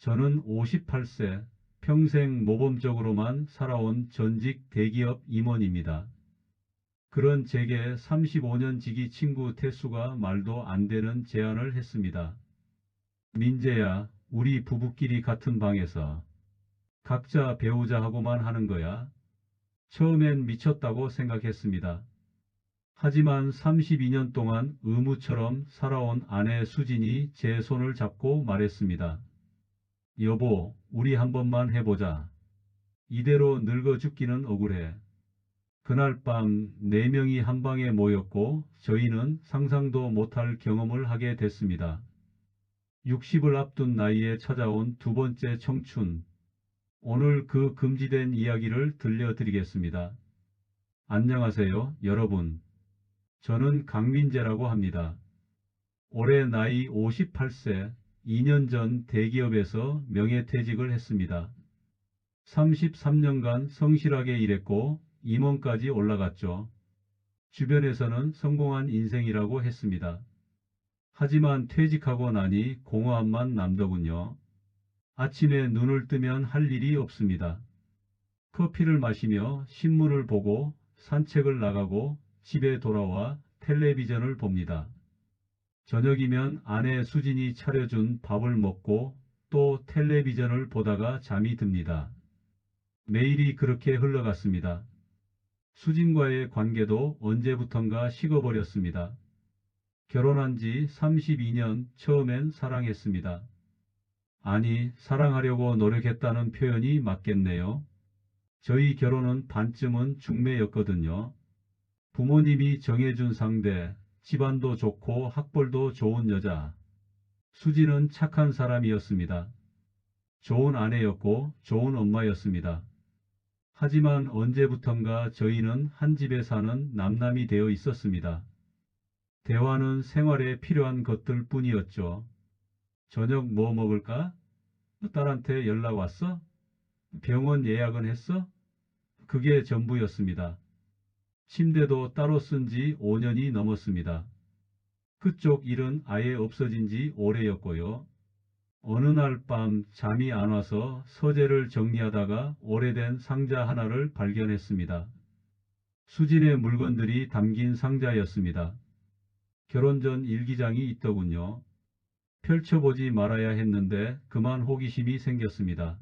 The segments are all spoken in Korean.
저는 58세, 평생 모범적으로만 살아온 전직 대기업 임원입니다. 그런 제게 35년 지기 친구 태수가 말도 안 되는 제안을 했습니다. 민재야, 우리 부부끼리 같은 방에서 각자 배우자하고만 하는 거야. 처음엔 미쳤다고 생각했습니다. 하지만 32년 동안 의무처럼 살아온 아내 수진이 제 손을 잡고 말했습니다. 여보, 우리 한 번만 해보자. 이대로 늙어 죽기는 억울해. 그날 밤 4명이 한 방에 모였고 저희는 상상도 못할 경험을 하게 됐습니다. 60을 앞둔 나이에 찾아온 두 번째 청춘. 오늘 그 금지된 이야기를 들려드리겠습니다. 안녕하세요, 여러분. 저는 강민재라고 합니다. 올해 나이 58세, 2년 전 대기업에서 명예퇴직을 했습니다. 33년간 성실하게 일했고 임원까지 올라갔죠. 주변에서는 성공한 인생이라고 했습니다. 하지만 퇴직하고 나니 공허함만 남더군요. 아침에 눈을 뜨면 할 일이 없습니다. 커피를 마시며 신문을 보고 산책을 나가고 집에 돌아와 텔레비전을 봅니다. 저녁이면 아내 수진이 차려준 밥을 먹고 또 텔레비전을 보다가 잠이 듭니다. 매일이 그렇게 흘러갔습니다. 수진과의 관계도 언제부턴가 식어버렸습니다. 결혼한 지 32년 처음엔 사랑했습니다. 아니, 사랑하려고 노력했다는 표현이 맞겠네요. 저희 결혼은 반쯤은 중매였거든요. 부모님이 정해준 상대, 집안도 좋고 학벌도 좋은 여자. 수지는 착한 사람이었습니다. 좋은 아내였고 좋은 엄마였습니다. 하지만 언제부턴가 저희는 한 집에 사는 남남이 되어 있었습니다. 대화는 생활에 필요한 것들 뿐이었죠. 저녁 뭐 먹을까? 딸한테 연락 왔어? 병원 예약은 했어? 그게 전부였습니다. 침대도 따로 쓴 지 5년이 넘었습니다. 그쪽 일은 아예 없어진 지 오래였고요. 어느 날 밤 잠이 안 와서 서재를 정리하다가 오래된 상자 하나를 발견했습니다. 수진의 물건들이 담긴 상자였습니다. 결혼 전 일기장이 있더군요. 펼쳐보지 말아야 했는데 그만 호기심이 생겼습니다.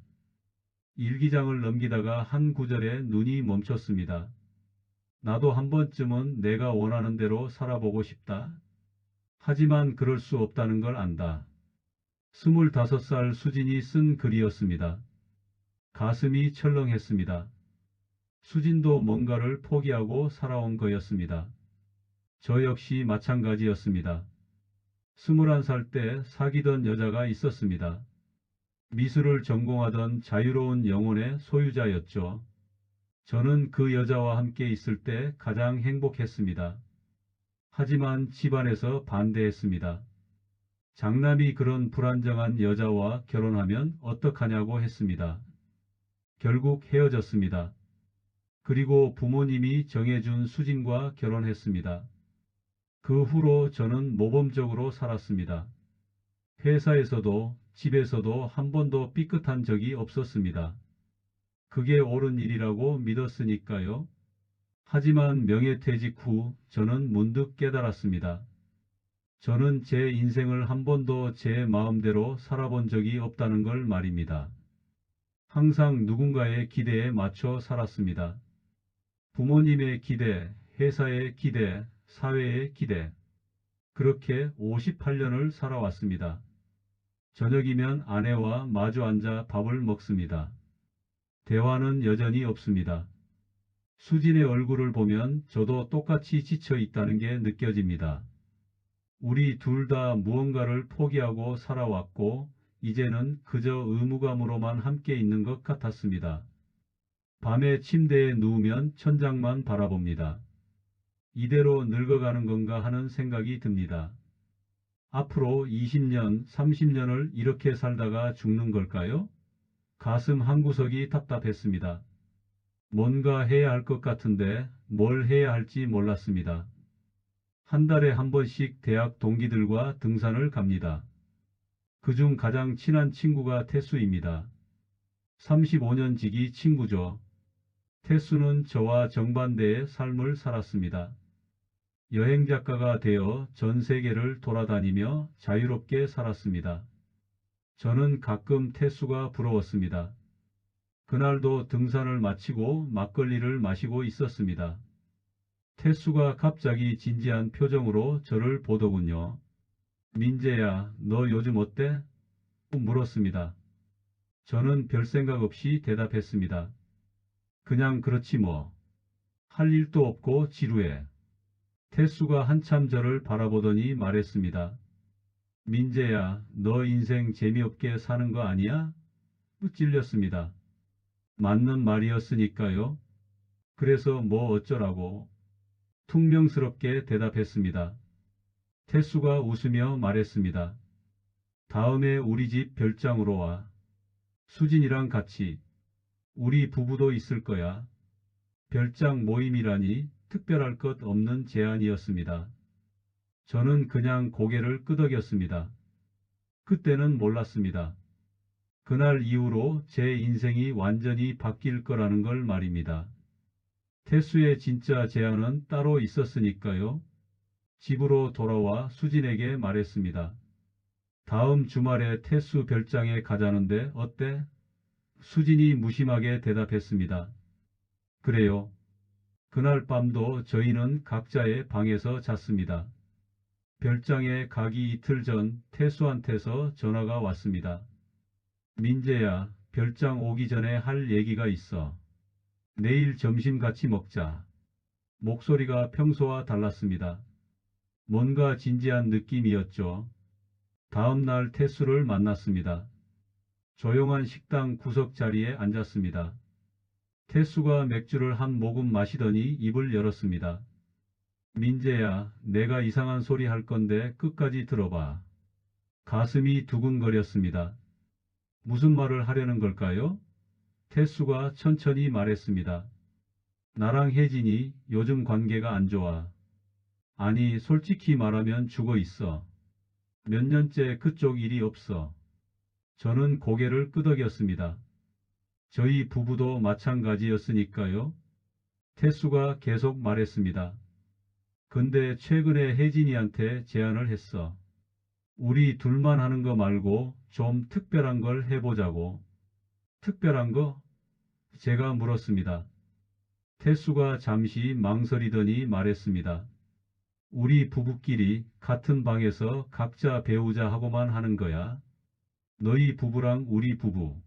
일기장을 넘기다가 한 구절에 눈이 멈췄습니다. 나도 한 번쯤은 내가 원하는 대로 살아보고 싶다. 하지만 그럴 수 없다는 걸 안다. 25살 수진이 쓴 글이었습니다. 가슴이 철렁했습니다. 수진도 뭔가를 포기하고 살아온 거였습니다. 저 역시 마찬가지였습니다. 21살 때 사귀던 여자가 있었습니다. 미술을 전공하던 자유로운 영혼의 소유자였죠. 저는 그 여자와 함께 있을 때 가장 행복했습니다. 하지만 집안에서 반대했습니다. 장남이 그런 불안정한 여자와 결혼하면 어떡하냐고 했습니다. 결국 헤어졌습니다. 그리고 부모님이 정해준 수진과 결혼했습니다. 그 후로 저는 모범적으로 살았습니다. 회사에서도 집에서도 한 번도 삐끗한 적이 없었습니다. 그게 옳은 일이라고 믿었으니까요. 하지만 명예퇴직 후 저는 문득 깨달았습니다. 저는 제 인생을 한 번도 제 마음대로 살아본 적이 없다는 걸 말입니다. 항상 누군가의 기대에 맞춰 살았습니다. 부모님의 기대, 회사의 기대, 사회의 기대. 그렇게 58년을 살아왔습니다. 저녁이면 아내와 마주 앉아 밥을 먹습니다. 대화는 여전히 없습니다. 수진의 얼굴을 보면 저도 똑같이 지쳐 있다는 게 느껴집니다. 우리 둘 다 무언가를 포기하고 살아왔고 이제는 그저 의무감으로만 함께 있는 것 같았습니다. 밤에 침대에 누우면 천장만 바라봅니다. 이대로 늙어가는 건가 하는 생각이 듭니다. 앞으로 20년, 30년을 이렇게 살다가 죽는 걸까요? 가슴 한구석이 답답했습니다. 뭔가 해야 할 것 같은데 뭘 해야 할지 몰랐습니다. 한 달에 한 번씩 대학 동기들과 등산을 갑니다. 그중 가장 친한 친구가 태수입니다. 35년 지기 친구죠. 태수는 저와 정반대의 삶을 살았습니다. 여행작가가 되어 전 세계를 돌아다니며 자유롭게 살았습니다. 저는 가끔 태수가 부러웠습니다. 그날도 등산을 마치고 막걸리를 마시고 있었습니다. 태수가 갑자기 진지한 표정으로 저를 보더군요. 민재야, 너 요즘 어때? 물었습니다. 저는 별 생각 없이 대답했습니다. 그냥 그렇지 뭐. 할 일도 없고 지루해. 태수가 한참 저를 바라보더니 말했습니다. 민재야, 너 인생 재미없게 사는 거 아니야? 찔렸습니다. 맞는 말이었으니까요. 그래서 뭐 어쩌라고. 퉁명스럽게 대답했습니다. 태수가 웃으며 말했습니다. 다음에 우리 집 별장으로 와. 수진이랑 같이. 우리 부부도 있을 거야. 별장 모임이라니 특별할 것 없는 제안이었습니다. 저는 그냥 고개를 끄덕였습니다. 그때는 몰랐습니다. 그날 이후로 제 인생이 완전히 바뀔 거라는 걸 말입니다. 태수의 진짜 제안은 따로 있었으니까요. 집으로 돌아와 수진에게 말했습니다. 다음 주말에 태수 별장에 가자는데 어때? 수진이 무심하게 대답했습니다. 그래요. 그날 밤도 저희는 각자의 방에서 잤습니다. 별장에 가기 이틀 전 태수한테서 전화가 왔습니다. 민재야, 별장 오기 전에 할 얘기가 있어. 내일 점심 같이 먹자. 목소리가 평소와 달랐습니다. 뭔가 진지한 느낌이었죠. 다음 날 태수를 만났습니다. 조용한 식당 구석 자리에 앉았습니다. 태수가 맥주를 한 모금 마시더니 입을 열었습니다. 민재야, 내가 이상한 소리 할 건데 끝까지 들어봐. 가슴이 두근거렸습니다. 무슨 말을 하려는 걸까요? 태수가 천천히 말했습니다. 나랑 혜진이 요즘 관계가 안 좋아. 아니, 솔직히 말하면 죽어 있어. 몇 년째 그쪽 일이 없어. 저는 고개를 끄덕였습니다. 저희 부부도 마찬가지였으니까요. 태수가 계속 말했습니다. 근데 최근에 혜진이한테 제안을 했어. 우리 둘만 하는 거 말고 좀 특별한 걸 해보자고. 특별한 거? 제가 물었습니다. 태수가 잠시 망설이더니 말했습니다. 우리 부부끼리 같은 방에서 각자 배우자 하고만 하는 거야. 너희 부부랑 우리 부부.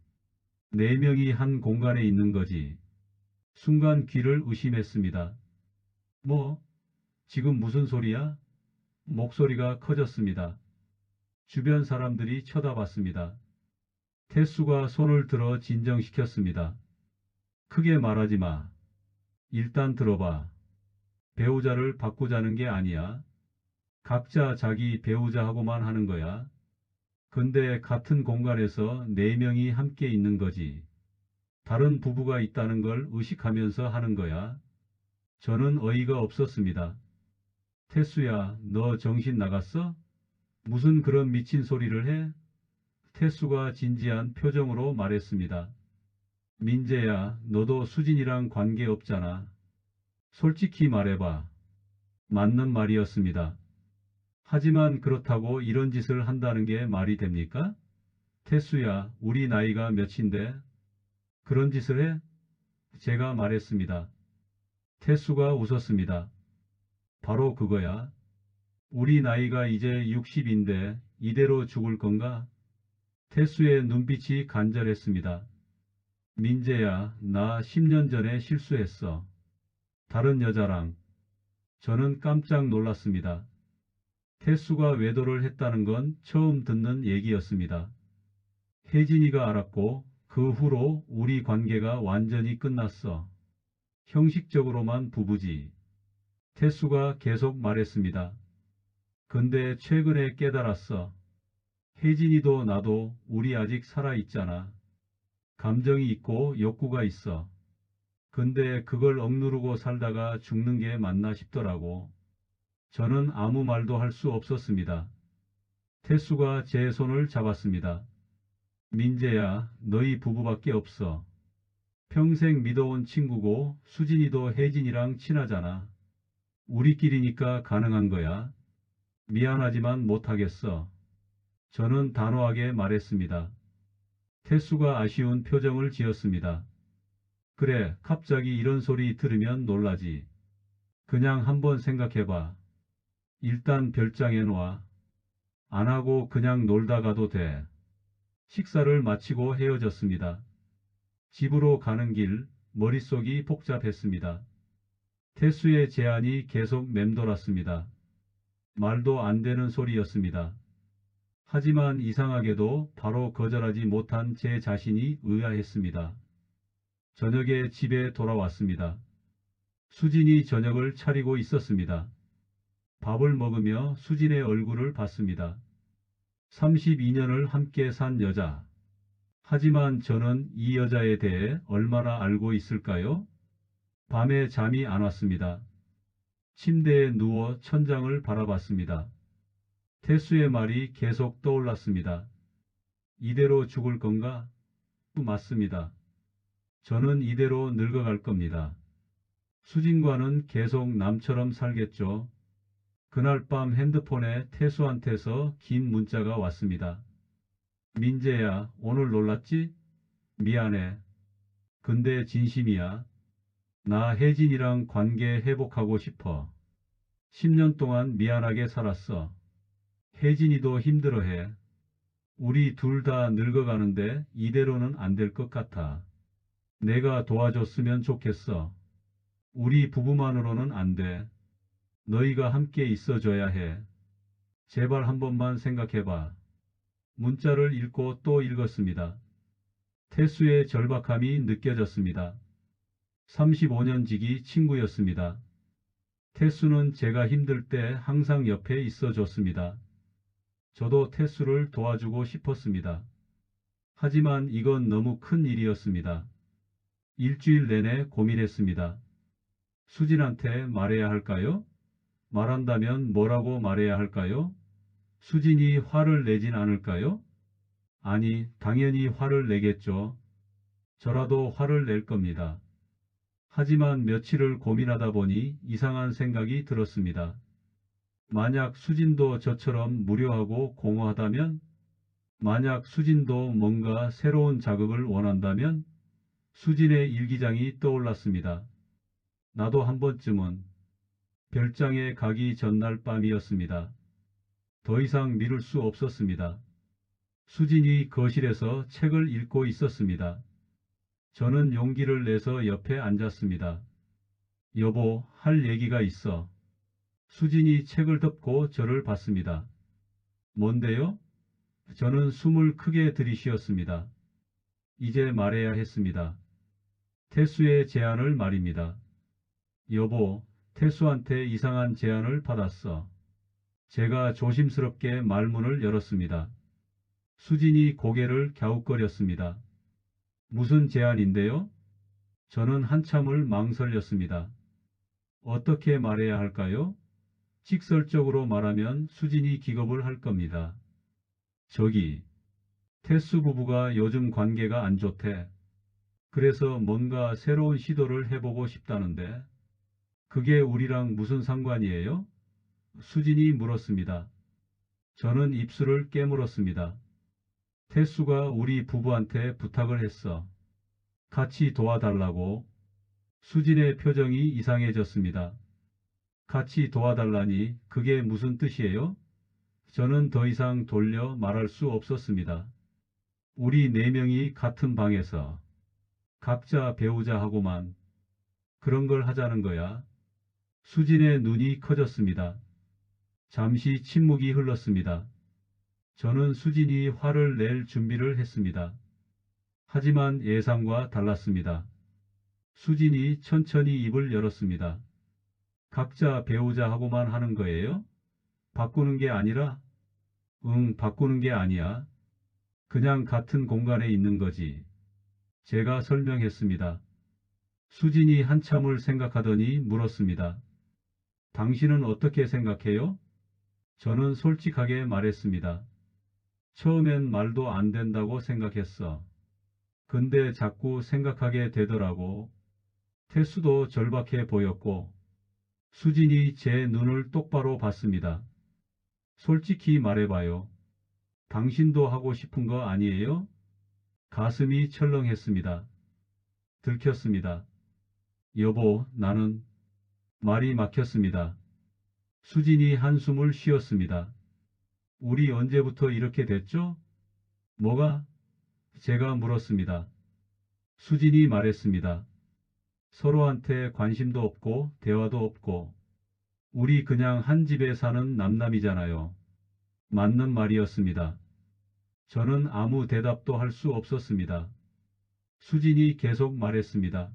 4명이 한 공간에 있는 거지. 순간 귀를 의심했습니다. 뭐? 지금 무슨 소리야? 목소리가 커졌습니다. 주변 사람들이 쳐다봤습니다. 태수가 손을 들어 진정시켰습니다. 크게 말하지 마. 일단 들어봐. 배우자를 바꾸자는 게 아니야. 각자 자기 배우자하고만 하는 거야. 근데 같은 공간에서 4명이 함께 있는 거지. 다른 부부가 있다는 걸 의식하면서 하는 거야. 저는 어이가 없었습니다. 태수야, 너 정신 나갔어? 무슨 그런 미친 소리를 해? 태수가 진지한 표정으로 말했습니다. 민재야, 너도 수진이랑 관계 없잖아. 솔직히 말해봐. 맞는 말이었습니다. 하지만 그렇다고 이런 짓을 한다는 게 말이 됩니까? 태수야, 우리 나이가 몇인데 그런 짓을 해? 제가 말했습니다. 태수가 웃었습니다. 바로 그거야. 우리 나이가 이제 60인데 이대로 죽을 건가? 태수의 눈빛이 간절했습니다. 민재야, 나 10년 전에 실수했어. 다른 여자랑. 저는 깜짝 놀랐습니다. 태수가 외도를 했다는 건 처음 듣는 얘기였습니다. 혜진이가 알았고 그 후로 우리 관계가 완전히 끝났어. 형식적으로만 부부지. 태수가 계속 말했습니다. 근데 최근에 깨달았어. 혜진이도 나도 우리 아직 살아있잖아. 감정이 있고 욕구가 있어. 근데 그걸 억누르고 살다가 죽는 게 맞나 싶더라고. 저는 아무 말도 할 수 없었습니다. 태수가 제 손을 잡았습니다. 민재야, 너희 부부밖에 없어. 평생 믿어온 친구고 수진이도 혜진이랑 친하잖아. 우리끼리니까 가능한 거야. 미안하지만 못하겠어. 저는 단호하게 말했습니다. 태수가 아쉬운 표정을 지었습니다. 그래, 갑자기 이런 소리 들으면 놀라지. 그냥 한번 생각해봐. 일단 별장해놔. 안 하고 그냥 놀다 가도 돼. 식사를 마치고 헤어졌습니다. 집으로 가는 길, 머릿속이 복잡했습니다. 태수의 제안이 계속 맴돌았습니다. 말도 안 되는 소리였습니다. 하지만 이상하게도 바로 거절하지 못한 제 자신이 의아했습니다. 저녁에 집에 돌아왔습니다. 수진이 저녁을 차리고 있었습니다. 밥을 먹으며 수진의 얼굴을 봤습니다. 32년을 함께 산 여자. 하지만 저는 이 여자에 대해 얼마나 알고 있을까요? 밤에 잠이 안 왔습니다. 침대에 누워 천장을 바라봤습니다. 태수의 말이 계속 떠올랐습니다. 이대로 죽을 건가? 맞습니다. 저는 이대로 늙어갈 겁니다. 수진과는 계속 남처럼 살겠죠. 그날 밤 핸드폰에 태수한테서 긴 문자가 왔습니다. 민재야, 오늘 놀랐지? 미안해. 근데 진심이야. 나 혜진이랑 관계 회복하고 싶어. 10년 동안 미안하게 살았어. 혜진이도 힘들어해. 우리 둘 다 늙어가는데 이대로는 안 될 것 같아. 내가 도와줬으면 좋겠어. 우리 부부만으로는 안 돼. 너희가 함께 있어줘야 해. 제발 한 번만 생각해봐. 문자를 읽고 또 읽었습니다. 태수의 절박함이 느껴졌습니다. 35년 지기 친구였습니다. 태수는 제가 힘들 때 항상 옆에 있어줬습니다. 저도 태수를 도와주고 싶었습니다. 하지만 이건 너무 큰 일이었습니다. 일주일 내내 고민했습니다. 수진한테 말해야 할까요? 말한다면 뭐라고 말해야 할까요? 수진이 화를 내진 않을까요? 아니, 당연히 화를 내겠죠. 저라도 화를 낼 겁니다. 하지만 며칠을 고민하다 보니 이상한 생각이 들었습니다. 만약 수진도 저처럼 무료하고 공허하다면? 만약 수진도 뭔가 새로운 자극을 원한다면? 수진의 일기장이 떠올랐습니다. 나도 한 번쯤은. 별장에 가기 전날 밤이었습니다. 더 이상 미룰 수 없었습니다. 수진이 거실에서 책을 읽고 있었습니다. 저는 용기를 내서 옆에 앉았습니다. 여보, 할 얘기가 있어. 수진이 책을 덮고 저를 봤습니다. 뭔데요? 저는 숨을 크게 들이쉬었습니다. 이제 말해야 했습니다. 태수의 제안을 말입니다. 여보, 태수한테 이상한 제안을 받았어. 제가 조심스럽게 말문을 열었습니다. 수진이 고개를 갸웃거렸습니다. 무슨 제안인데요? 저는 한참을 망설였습니다. 어떻게 말해야 할까요? 직설적으로 말하면 수진이 기겁을 할 겁니다. 저기, 태수 부부가 요즘 관계가 안 좋대. 그래서 뭔가 새로운 시도를 해보고 싶다는데 그게 우리랑 무슨 상관이에요? 수진이 물었습니다. 저는 입술을 깨물었습니다. 태수가 우리 부부한테 부탁을 했어. 같이 도와달라고. 수진의 표정이 이상해졌습니다. 같이 도와달라니 그게 무슨 뜻이에요? 저는 더 이상 돌려 말할 수 없었습니다. 우리 네 명이 같은 방에서 각자 배우자 하고만 그런 걸 하자는 거야. 수진의 눈이 커졌습니다. 잠시 침묵이 흘렀습니다. 저는 수진이 화를 낼 준비를 했습니다. 하지만 예상과 달랐습니다. 수진이 천천히 입을 열었습니다. 각자 배우자 하고만 하는 거예요? 바꾸는 게 아니라? 응, 바꾸는 게 아니야. 그냥 같은 공간에 있는 거지. 제가 설명했습니다. 수진이 한참을 생각하더니 물었습니다. 당신은 어떻게 생각해요? 저는 솔직하게 말했습니다. 처음엔 말도 안 된다고 생각했어. 근데 자꾸 생각하게 되더라고. 태수도 절박해 보였고 수진이 제 눈을 똑바로 봤습니다. 솔직히 말해봐요. 당신도 하고 싶은 거 아니에요? 가슴이 철렁했습니다. 들켰습니다. 여보, 나는 말이 막혔습니다. 수진이 한숨을 쉬었습니다. 우리 언제부터 이렇게 됐죠? 뭐가? 제가 물었습니다. 수진이 말했습니다. 서로한테 관심도 없고 대화도 없고 우리 그냥 한 집에 사는 남남이잖아요. 맞는 말이었습니다. 저는 아무 대답도 할 수 없었습니다. 수진이 계속 말했습니다.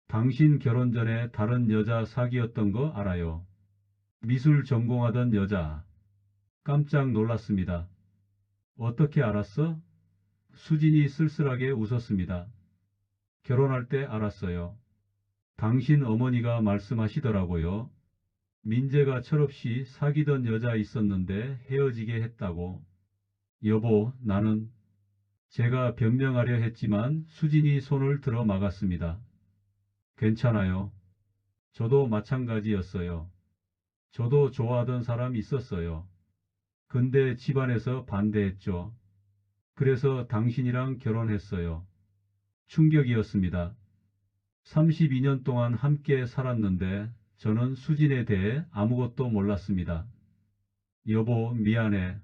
당신 결혼 전에 다른 여자 사귀었던 거 알아요. 미술 전공하던 여자. 깜짝 놀랐습니다. 어떻게 알았어? 수진이 쓸쓸하게 웃었습니다. 결혼할 때 알았어요. 당신 어머니가 말씀하시더라고요. 민재가 철없이 사귀던 여자 있었는데 헤어지게 했다고. 여보, 나는 제가 변명하려 했지만 수진이 손을 들어 막았습니다. 괜찮아요. 저도 마찬가지였어요. 저도 좋아하던 사람 있었어요. 근데 집안에서 반대했죠. 그래서 당신이랑 결혼했어요. 충격이었습니다. 32년 동안 함께 살았는데 저는 수진에 대해 아무것도 몰랐습니다. 여보, 미안해.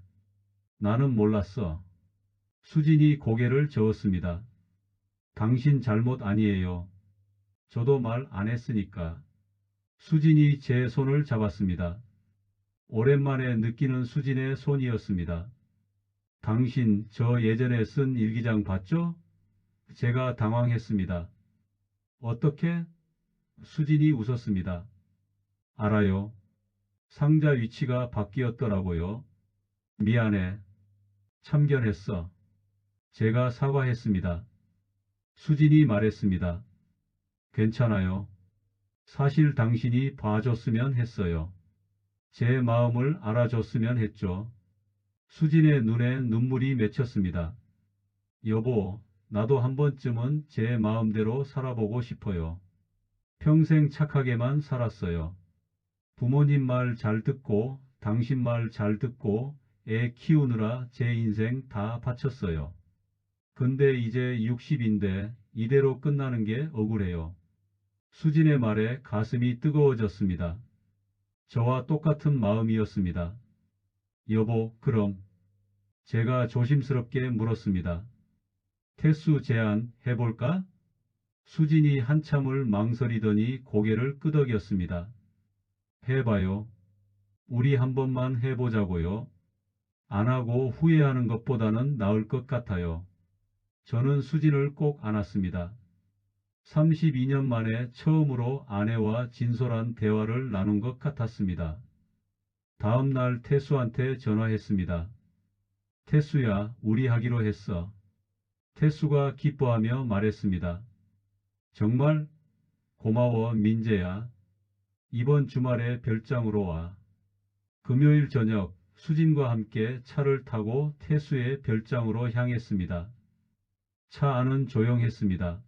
나는 몰랐어. 수진이 고개를 저었습니다. 당신 잘못 아니에요. 저도 말 안 했으니까. 수진이 제 손을 잡았습니다. 오랜만에 느끼는 수진의 손이었습니다. 당신 저 예전에 쓴 일기장 봤죠? 제가 당황했습니다. 어떻게? 수진이 웃었습니다. 알아요. 상자 위치가 바뀌었더라고요. 미안해. 참견했어. 제가 사과했습니다. 수진이 말했습니다. 괜찮아요. 사실 당신이 봐줬으면 했어요. 제 마음을 알아줬으면 했죠. 수진의 눈에 눈물이 맺혔습니다. 여보, 나도 한 번쯤은 제 마음대로 살아보고 싶어요. 평생 착하게만 살았어요. 부모님 말 잘 듣고 당신 말 잘 듣고 애 키우느라 제 인생 다 바쳤어요. 근데 이제 60인데 이대로 끝나는 게 억울해요. 수진의 말에 가슴이 뜨거워졌습니다. 저와 똑같은 마음이었습니다. 여보, 그럼 제가 조심스럽게 물었습니다. 태수 제안 해볼까? 수진이 한참을 망설이더니 고개를 끄덕였습니다. 해봐요. 우리 한 번만 해보자고요. 안 하고 후회하는 것보다는 나을 것 같아요. 저는 수진을 꼭 안았습니다. 32년 만에 처음으로 아내와 진솔한 대화를 나눈 것 같았습니다. 다음 날 태수한테 전화했습니다. 태수야, 우리 하기로 했어. 태수가 기뻐하며 말했습니다. 정말? 고마워, 민재야. 이번 주말에 별장으로 와. 금요일 저녁 수진과 함께 차를 타고 태수의 별장으로 향했습니다. 차 안은 조용했습니다.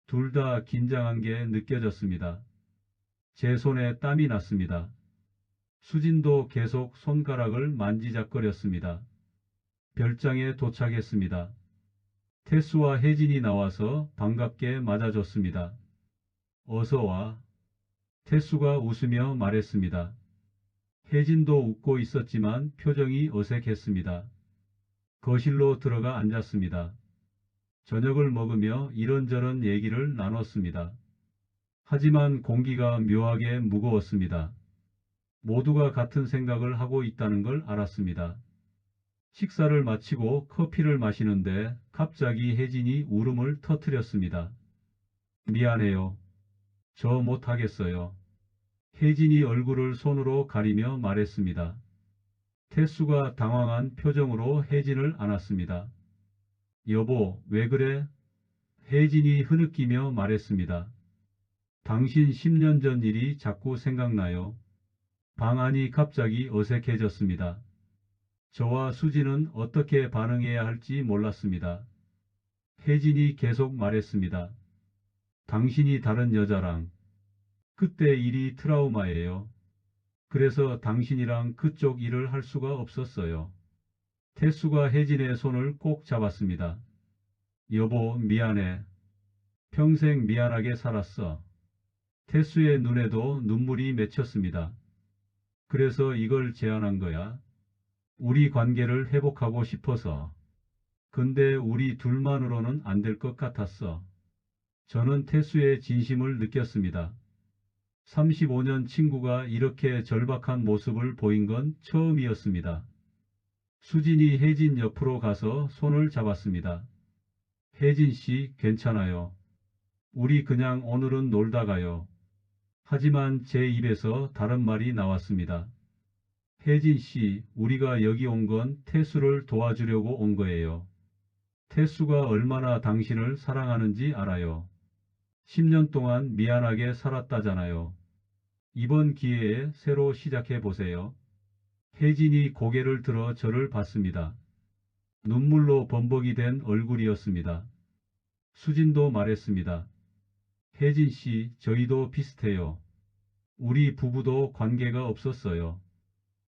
둘 다 긴장한 게 느껴졌습니다. 제 손에 땀이 났습니다. 수진도 계속 손가락을 만지작거렸습니다. 별장에 도착했습니다. 태수와 혜진이 나와서 반갑게 맞아줬습니다. 어서 와. 태수가 웃으며 말했습니다. 혜진도 웃고 있었지만 표정이 어색했습니다. 거실로 들어가 앉았습니다. 저녁을 먹으며 이런저런 얘기를 나눴습니다. 하지만 공기가 묘하게 무거웠습니다. 모두가 같은 생각을 하고 있다는 걸 알았습니다. 식사를 마치고 커피를 마시는데 갑자기 혜진이 울음을 터뜨렸습니다. 미안해요. 저 못하겠어요. 혜진이 얼굴을 손으로 가리며 말했습니다. 태수가 당황한 표정으로 혜진을 안았습니다. 여보, 왜 그래? 혜진이 흐느끼며 말했습니다. 당신 10년 전 일이 자꾸 생각나요. 방 안이 갑자기 어색해졌습니다. 저와 수지는 어떻게 반응해야 할지 몰랐습니다. 혜진이 계속 말했습니다. 당신이 다른 여자랑. 그때 일이 트라우마예요. 그래서 당신이랑 그쪽 일을 할 수가 없었어요. 태수가 혜진의 손을 꼭 잡았습니다. 여보, 미안해. 평생 미안하게 살았어. 태수의 눈에도 눈물이 맺혔습니다. 그래서 이걸 제안한 거야. 우리 관계를 회복하고 싶어서. 근데 우리 둘만으로는 안 될 것 같았어. 저는 태수의 진심을 느꼈습니다. 35년 친구가 이렇게 절박한 모습을 보인 건 처음이었습니다. 수진이 혜진 옆으로 가서 손을 잡았습니다. 혜진 씨, 괜찮아요. 우리 그냥 오늘은 놀다 가요. 하지만 제 입에서 다른 말이 나왔습니다. 혜진 씨, 우리가 여기 온 건 태수를 도와주려고 온 거예요. 태수가 얼마나 당신을 사랑하는지 알아요. 10년 동안 미안하게 살았다잖아요. 이번 기회에 새로 시작해 보세요. 혜진이 고개를 들어 저를 봤습니다. 눈물로 범벅이 된 얼굴이었습니다. 수진도 말했습니다. 혜진 씨, 저희도 비슷해요. 우리 부부도 관계가 없었어요.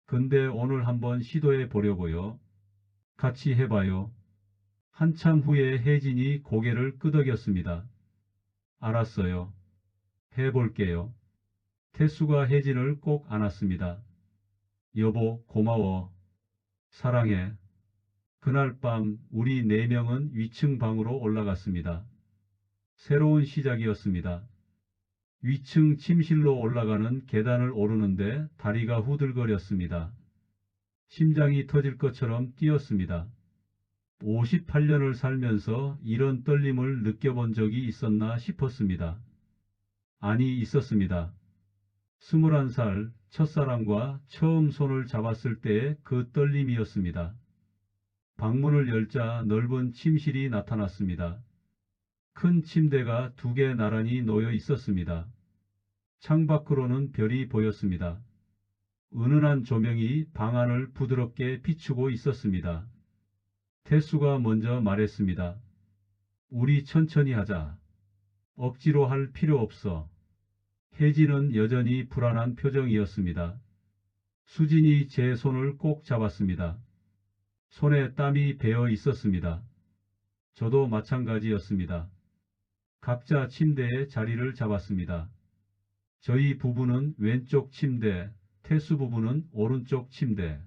근데 오늘 한번 시도해 보려고요. 같이 해봐요. 한참 후에 혜진이 고개를 끄덕였습니다. 알았어요. 해볼게요. 태수가 혜진을 꼭 안았습니다. 여보, 고마워. 사랑해. 그날 밤 우리 4명은 위층 방으로 올라갔습니다. 새로운 시작이었습니다. 위층 침실로 올라가는 계단을 오르는데 다리가 후들거렸습니다. 심장이 터질 것처럼 뛰었습니다. 58년을 살면서 이런 떨림을 느껴본 적이 있었나 싶었습니다. 아니, 있었습니다. 21살 첫사랑과 처음 손을 잡았을 때의 그 떨림이었습니다. 방문을 열자 넓은 침실이 나타났습니다. 큰 침대가 2개 나란히 놓여 있었습니다. 창밖으로는 별이 보였습니다. 은은한 조명이 방 안을 부드럽게 비추고 있었습니다. 태수가 먼저 말했습니다. 우리 천천히 하자. 억지로 할 필요 없어. 혜진은 여전히 불안한 표정이었습니다. 수진이 제 손을 꼭 잡았습니다. 손에 땀이 배어 있었습니다. 저도 마찬가지였습니다. 각자 침대에 자리를 잡았습니다. 저희 부부는 왼쪽 침대, 태수 부부는 오른쪽 침대.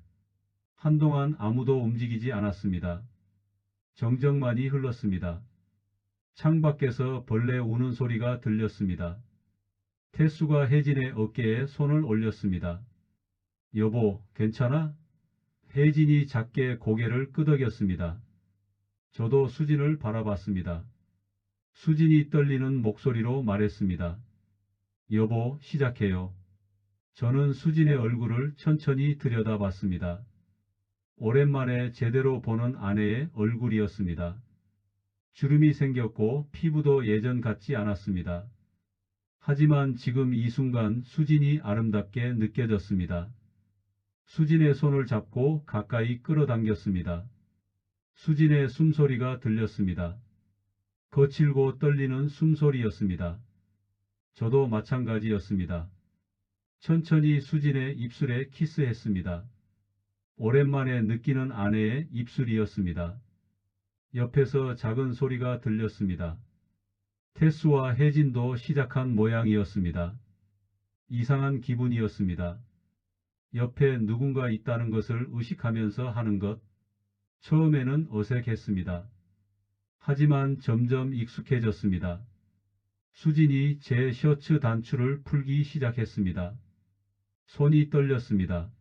한동안 아무도 움직이지 않았습니다. 정적만이 흘렀습니다. 창밖에서 벌레 우는 소리가 들렸습니다. 태수가 혜진의 어깨에 손을 올렸습니다. 여보, 괜찮아? 혜진이 작게 고개를 끄덕였습니다. 저도 수진을 바라봤습니다. 수진이 떨리는 목소리로 말했습니다. 여보, 시작해요. 저는 수진의 얼굴을 천천히 들여다봤습니다. 오랜만에 제대로 보는 아내의 얼굴이었습니다. 주름이 생겼고 피부도 예전 같지 않았습니다. 하지만 지금 이 순간 수진이 아름답게 느껴졌습니다. 수진의 손을 잡고 가까이 끌어당겼습니다. 수진의 숨소리가 들렸습니다. 거칠고 떨리는 숨소리였습니다. 저도 마찬가지였습니다. 천천히 수진의 입술에 키스했습니다. 오랜만에 느끼는 아내의 입술이었습니다. 옆에서 작은 소리가 들렸습니다. 태수와 혜진도 시작한 모양이었습니다. 이상한 기분이었습니다. 옆에 누군가 있다는 것을 의식하면서 하는 것. 처음에는 어색했습니다. 하지만 점점 익숙해졌습니다. 수진이 제 셔츠 단추를 풀기 시작했습니다. 손이 떨렸습니다.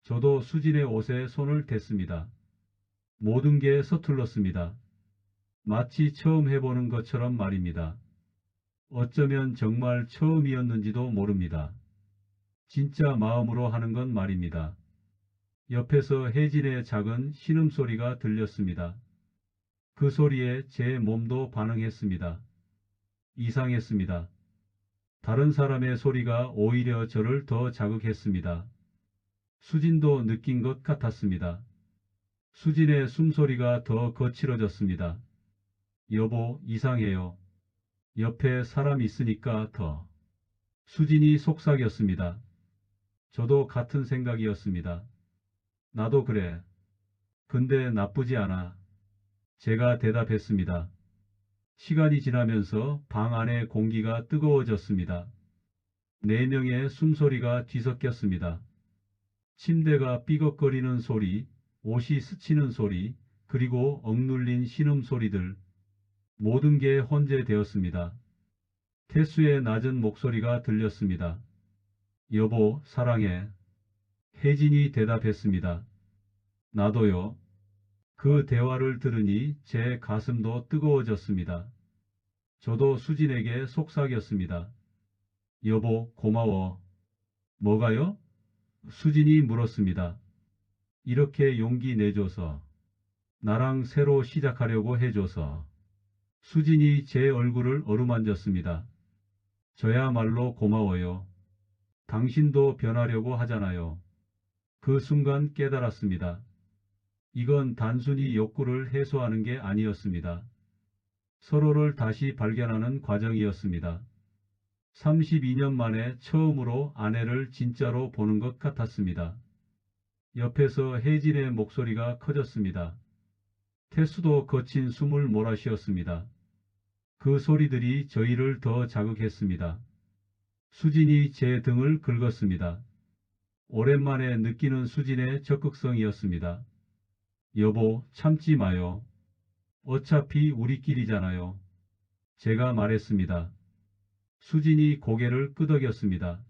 저도 수진의 옷에 손을 댔습니다. 모든 게 서툴렀습니다. 마치 처음 해보는 것처럼 말입니다. 어쩌면 정말 처음이었는지도 모릅니다. 진짜 마음으로 하는 건 말입니다. 옆에서 혜진의 작은 신음소리가 들렸습니다. 그 소리에 제 몸도 반응했습니다. 이상했습니다. 다른 사람의 소리가 오히려 저를 더 자극했습니다. 수진도 느낀 것 같았습니다. 수진의 숨소리가 더 거칠어졌습니다. 여보, 이상해요. 옆에 사람 있으니까 더. 수진이 속삭였습니다. 저도 같은 생각이었습니다. 나도 그래. 근데 나쁘지 않아. 제가 대답했습니다. 시간이 지나면서 방 안의 공기가 뜨거워졌습니다. 네 명의 숨소리가 뒤섞였습니다. 침대가 삐걱거리는 소리, 옷이 스치는 소리, 그리고 억눌린 신음소리들, 모든 게 혼재되었습니다. 태수의 낮은 목소리가 들렸습니다. 여보, 사랑해. 혜진이 대답했습니다. 나도요. 그 대화를 들으니 제 가슴도 뜨거워졌습니다. 저도 수진에게 속삭였습니다. 여보, 고마워. 뭐가요? 수진이 물었습니다. 이렇게 용기 내줘서, 나랑 새로 시작하려고 해줘서. 수진이 제 얼굴을 어루만졌습니다. 저야말로 고마워요. 당신도 변하려고 하잖아요. 그 순간 깨달았습니다. 이건 단순히 욕구를 해소하는 게 아니었습니다. 서로를 다시 발견하는 과정이었습니다. 32년 만에 처음으로 아내를 진짜로 보는 것 같았습니다. 옆에서 혜진의 목소리가 커졌습니다. 태수도 거친 숨을 몰아쉬었습니다. 그 소리들이 저희를 더 자극했습니다. 수진이 제 등을 긁었습니다. 오랜만에 느끼는 수진의 적극성이었습니다. 여보, 참지 마요. 어차피 우리끼리잖아요. 제가 말했습니다. 수진이 고개를 끄덕였습니다.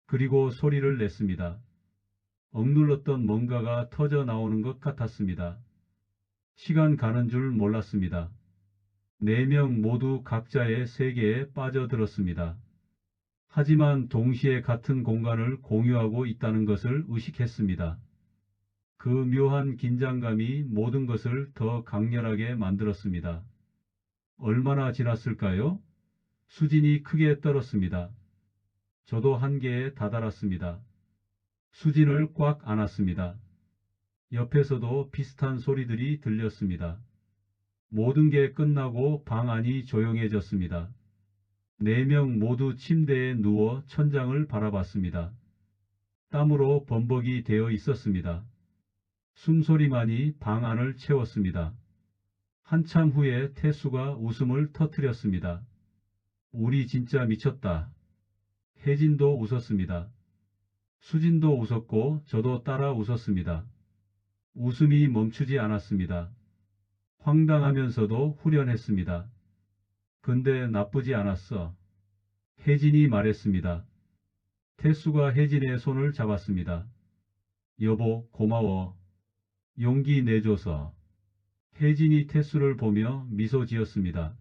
그리고 소리를 냈습니다. 억눌렀던 뭔가가 터져 나오는 것 같았습니다. 시간 가는 줄 몰랐습니다. 네 명 모두 각자의 세계에 빠져들었습니다. 하지만 동시에 같은 공간을 공유하고 있다는 것을 의식했습니다. 그 묘한 긴장감이 모든 것을 더 강렬하게 만들었습니다. 얼마나 지났을까요? 수진이 크게 떨었습니다. 저도 한계에 다다랐습니다. 수진을 꽉 안았습니다. 옆에서도 비슷한 소리들이 들렸습니다. 모든 게 끝나고 방 안이 조용해졌습니다. 네 명 모두 침대에 누워 천장을 바라봤습니다. 땀으로 범벅이 되어 있었습니다. 숨소리만이 방 안을 채웠습니다. 한참 후에 태수가 웃음을 터뜨렸습니다. 우리 진짜 미쳤다. 혜진도 웃었습니다. 수진도 웃었고 저도 따라 웃었습니다. 웃음이 멈추지 않았습니다. 황당하면서도 후련했습니다. 근데 나쁘지 않았어. 혜진이 말했습니다. 태수가 혜진의 손을 잡았습니다. 여보, 고마워. 용기 내줘서. 혜진이 태수를 보며 미소 지었습니다.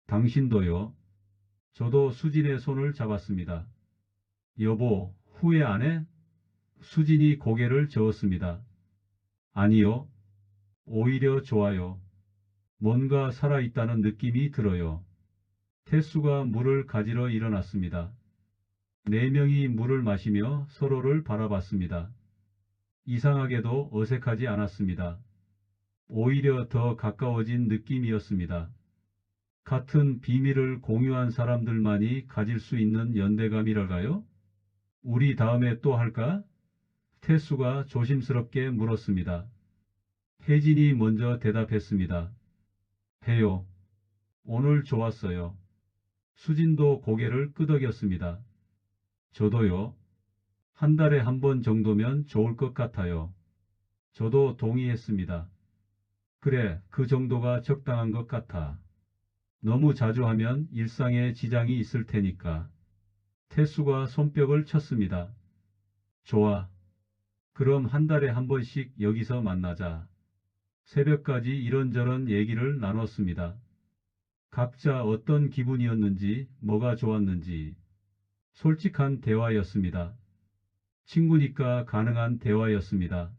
당신도요. 저도 수진의 손을 잡았습니다. 여보, 후회 안 해? 수진이 고개를 저었습니다. 아니요. 오히려 좋아요. 뭔가 살아있다는 느낌이 들어요. 태수가 물을 가지러 일어났습니다. 네 명이 물을 마시며 서로를 바라봤습니다. 이상하게도 어색하지 않았습니다. 오히려 더 가까워진 느낌이었습니다. 같은 비밀을 공유한 사람들만이 가질 수 있는 연대감이랄까요? 우리 다음에 또 할까? 태수가 조심스럽게 물었습니다. 혜진이 먼저 대답했습니다. 해요. 오늘 좋았어요. 수진도 고개를 끄덕였습니다. 저도요. 한 달에 한 번 정도면 좋을 것 같아요. 저도 동의했습니다. 그래, 그 정도가 적당한 것 같아. 너무 자주 하면 일상에 지장이 있을 테니까. 태수가 손뼉을 쳤습니다. 좋아. 그럼 한 달에 한 번씩 여기서 만나자. 새벽까지 이런저런 얘기를 나눴습니다. 각자 어떤 기분이었는지, 뭐가 좋았는지. 솔직한 대화였습니다. 친구니까 가능한 대화였습니다.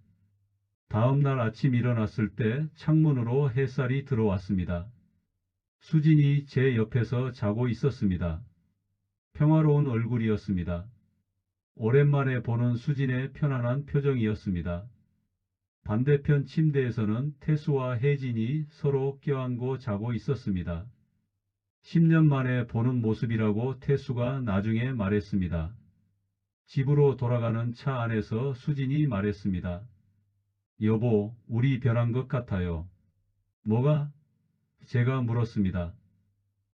다음 날 아침 일어났을 때 창문으로 햇살이 들어왔습니다. 수진이 제 옆에서 자고 있었습니다. 평화로운 얼굴이었습니다. 오랜만에 보는 수진의 편안한 표정이었습니다. 반대편 침대에서는 태수와 혜진이 서로 껴안고 자고 있었습니다. 10년 만에 보는 모습이라고 태수가 나중에 말했습니다. 집으로 돌아가는 차 안에서 수진이 말했습니다. 여보, 우리 변한 것 같아요. 뭐가? 제가 물었습니다.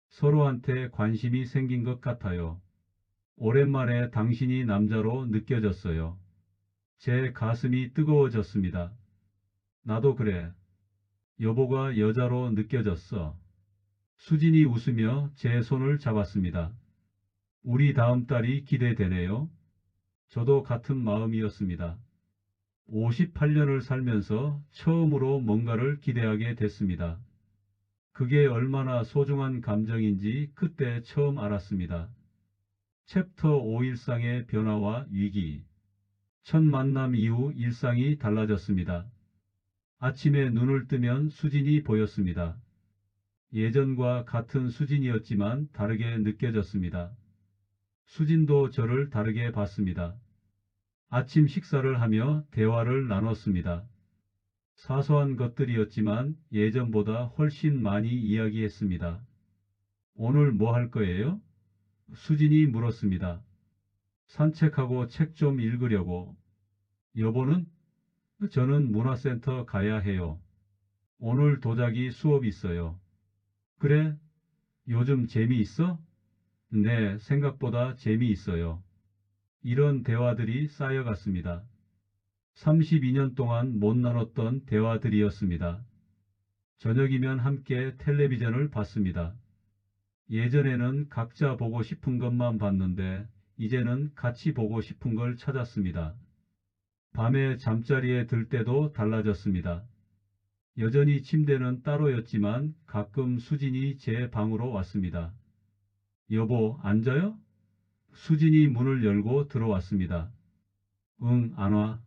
서로한테 관심이 생긴 것 같아요. 오랜만에 당신이 남자로 느껴졌어요. 제 가슴이 뜨거워졌습니다. 나도 그래. 여보가 여자로 느껴졌어. 수진이 웃으며 제 손을 잡았습니다. 우리 다음 달이 기대되네요. 저도 같은 마음이었습니다. 58년을 살면서 처음으로 뭔가를 기대하게 됐습니다. 그게 얼마나 소중한 감정인지 그때 처음 알았습니다. 챕터 5일상의 변화와 위기. 첫 만남 이후 일상이 달라졌습니다. 아침에 눈을 뜨면 수진이 보였습니다. 예전과 같은 수진이었지만 다르게 느껴졌습니다. 수진도 저를 다르게 봤습니다. 아침 식사를 하며 대화를 나눴습니다. 사소한 것들이었지만 예전보다 훨씬 많이 이야기했습니다. 오늘 뭐 할 거예요? 수진이 물었습니다. 산책하고 책 좀 읽으려고. 여보는? 저는 문화센터 가야 해요. 오늘 도자기 수업 있어요. 그래? 요즘 재미있어? 네, 생각보다 재미있어요. 이런 대화들이 쌓여갔습니다. 32년 동안 못 나눴던 대화들이었습니다. 저녁이면 함께 텔레비전을 봤습니다. 예전에는 각자 보고 싶은 것만 봤는데 이제는 같이 보고 싶은 걸 찾았습니다. 밤에 잠자리에 들 때도 달라졌습니다. 여전히 침대는 따로였지만 가끔 수진이 제 방으로 왔습니다. 여보, 앉아요? 수진이 문을 열고 들어왔습니다. 응, 안 와.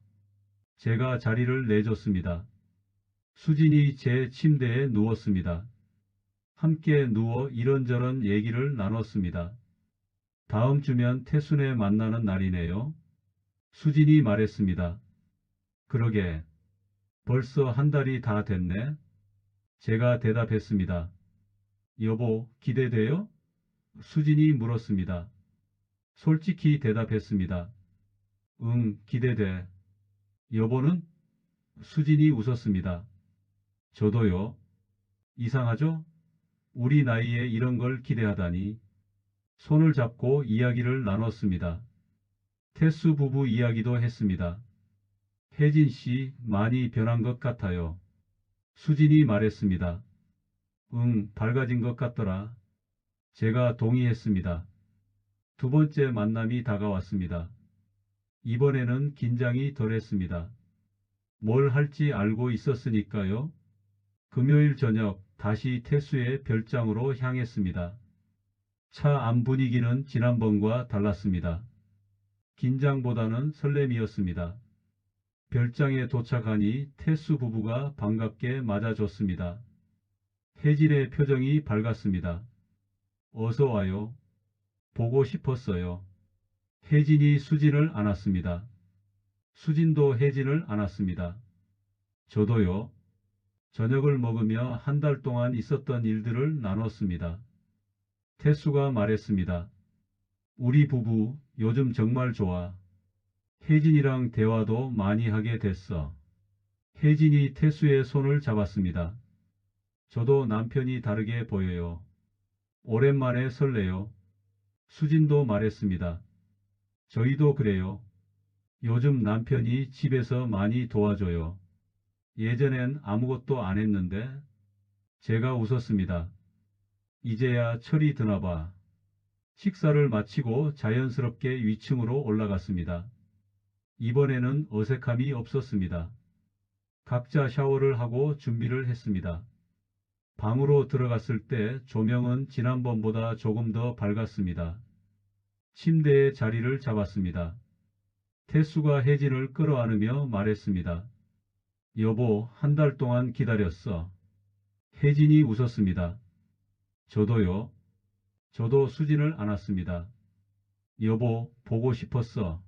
제가 자리를 내줬습니다. 수진이 제 침대에 누웠습니다. 함께 누워 이런저런 얘기를 나눴습니다. 다음 주면 태순에 만나는 날이네요. 수진이 말했습니다. 그러게, 벌써 한 달이 다 됐네. 제가 대답했습니다. 여보, 기대돼요? 수진이 물었습니다. 솔직히 대답했습니다. 응, 기대돼. 여보는? 수진이 웃었습니다. 저도요. 이상하죠? 우리 나이에 이런 걸 기대하다니. 손을 잡고 이야기를 나눴습니다. 태수 부부 이야기도 했습니다. 혜진 씨 많이 변한 것 같아요. 수진이 말했습니다. 응, 밝아진 것 같더라. 제가 동의했습니다. 두 번째 만남이 다가왔습니다. 이번에는 긴장이 덜했습니다. 뭘 할지 알고 있었으니까요. 금요일 저녁 다시 태수의 별장으로 향했습니다. 차 안 분위기는 지난번과 달랐습니다. 긴장보다는 설렘이었습니다. 별장에 도착하니 태수 부부가 반갑게 맞아줬습니다. 혜진의 표정이 밝았습니다. 어서 와요. 보고 싶었어요. 혜진이 수진을 안았습니다. 수진도 혜진을 안았습니다. 저도요. 저녁을 먹으며 한 달 동안 있었던 일들을 나눴습니다. 태수가 말했습니다. 우리 부부 요즘 정말 좋아. 혜진이랑 대화도 많이 하게 됐어. 혜진이 태수의 손을 잡았습니다. 저도 남편이 다르게 보여요. 오랜만에 설레요. 수진도 말했습니다. 저희도 그래요. 요즘 남편이 집에서 많이 도와줘요. 예전엔 아무것도 안 했는데 제가 웃었습니다. 이제야 철이 드나 봐. 식사를 마치고 자연스럽게 위층으로 올라갔습니다. 이번에는 어색함이 없었습니다. 각자 샤워를 하고 준비를 했습니다. 방으로 들어갔을 때 조명은 지난번보다 조금 더 밝았습니다. 침대에 자리를 잡았습니다. 태수가 혜진을 끌어안으며 말했습니다. 여보, 한 달 동안 기다렸어. 혜진이 웃었습니다. 저도요. 저도 수진을 안았습니다. 여보, 보고 싶었어.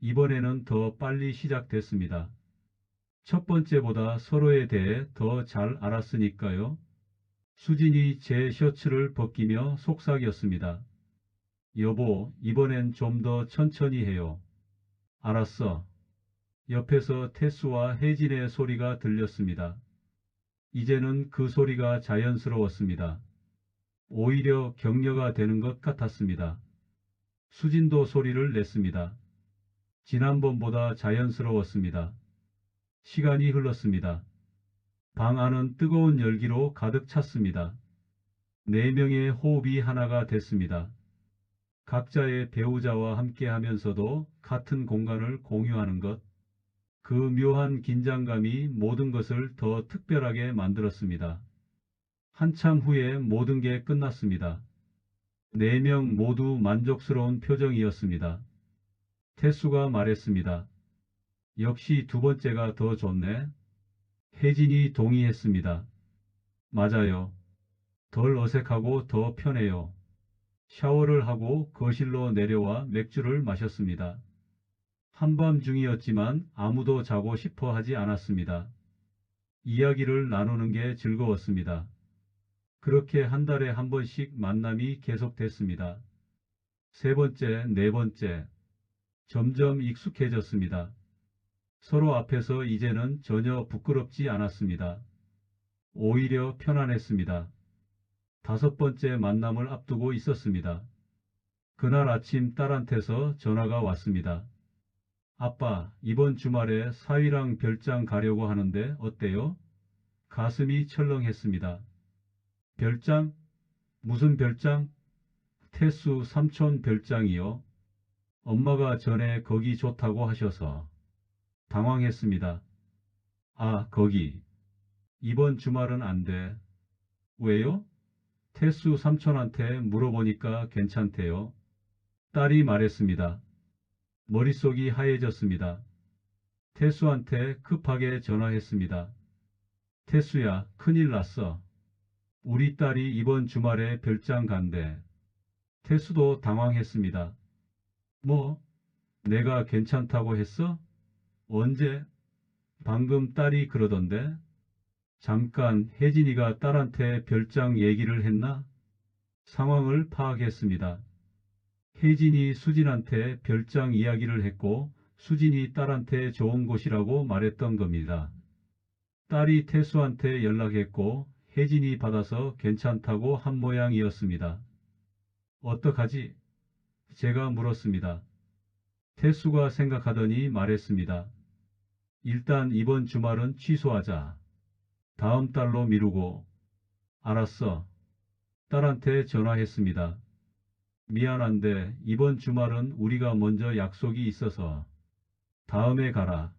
이번에는 더 빨리 시작됐습니다. 첫 번째보다 서로에 대해 더 잘 알았으니까요. 수진이 제 셔츠를 벗기며 속삭였습니다. 여보, 이번엔 좀 더 천천히 해요. 알았어. 옆에서 태수와 혜진의 소리가 들렸습니다. 이제는 그 소리가 자연스러웠습니다. 오히려 격려가 되는 것 같았습니다. 수진도 소리를 냈습니다. 지난번보다 자연스러웠습니다. 시간이 흘렀습니다. 방 안은 뜨거운 열기로 가득 찼습니다. 네 명의 호흡이 하나가 됐습니다. 각자의 배우자와 함께 하면서도 같은 공간을 공유하는 것, 그 묘한 긴장감이 모든 것을 더 특별하게 만들었습니다. 한참 후에 모든 게 끝났습니다. 네 명 모두 만족스러운 표정이었습니다. 태수가 말했습니다. 역시 두 번째가 더 좋네. 혜진이 동의했습니다. 맞아요. 덜 어색하고 더 편해요. 샤워를 하고 거실로 내려와 맥주를 마셨습니다. 한밤중이었지만 아무도 자고 싶어 하지 않았습니다. 이야기를 나누는 게 즐거웠습니다. 그렇게 한 달에 한 번씩 만남이 계속됐습니다. 세 번째, 네 번째. 점점 익숙해졌습니다. 서로 앞에서 이제는 전혀 부끄럽지 않았습니다. 오히려 편안했습니다. 다섯 번째 만남을 앞두고 있었습니다. 그날 아침 딸한테서 전화가 왔습니다. 아빠, 이번 주말에 사위랑 별장 가려고 하는데 어때요? 가슴이 철렁했습니다. 별장? 무슨 별장? 태수 삼촌 별장이요. 엄마가 전에 거기 좋다고 하셔서 당황했습니다. 아, 거기. 이번 주말은 안 돼. 왜요? 태수 삼촌한테 물어보니까 괜찮대요. 딸이 말했습니다. 머릿속이 하얘졌습니다. 태수한테 급하게 전화했습니다. 태수야, 큰일 났어. 우리 딸이 이번 주말에 별장 간대. 태수도 당황했습니다. 뭐? 내가 괜찮다고 했어? 언제? 방금 딸이 그러던데? 잠깐 혜진이가 딸한테 별장 얘기를 했나? 상황을 파악했습니다. 혜진이 수진한테 별장 이야기를 했고 수진이 딸한테 좋은 곳이라고 말했던 겁니다. 딸이 태수한테 연락했고 혜진이 받아서 괜찮다고 한 모양이었습니다. 어떡하지? 제가 물었습니다. 태수가 생각하더니 말했습니다. 일단 이번 주말은 취소하자. 다음 달로 미루고. 알았어. 딸한테 전화했습니다. 미안한데 이번 주말은 우리가 먼저 약속이 있어서 다음에 가라.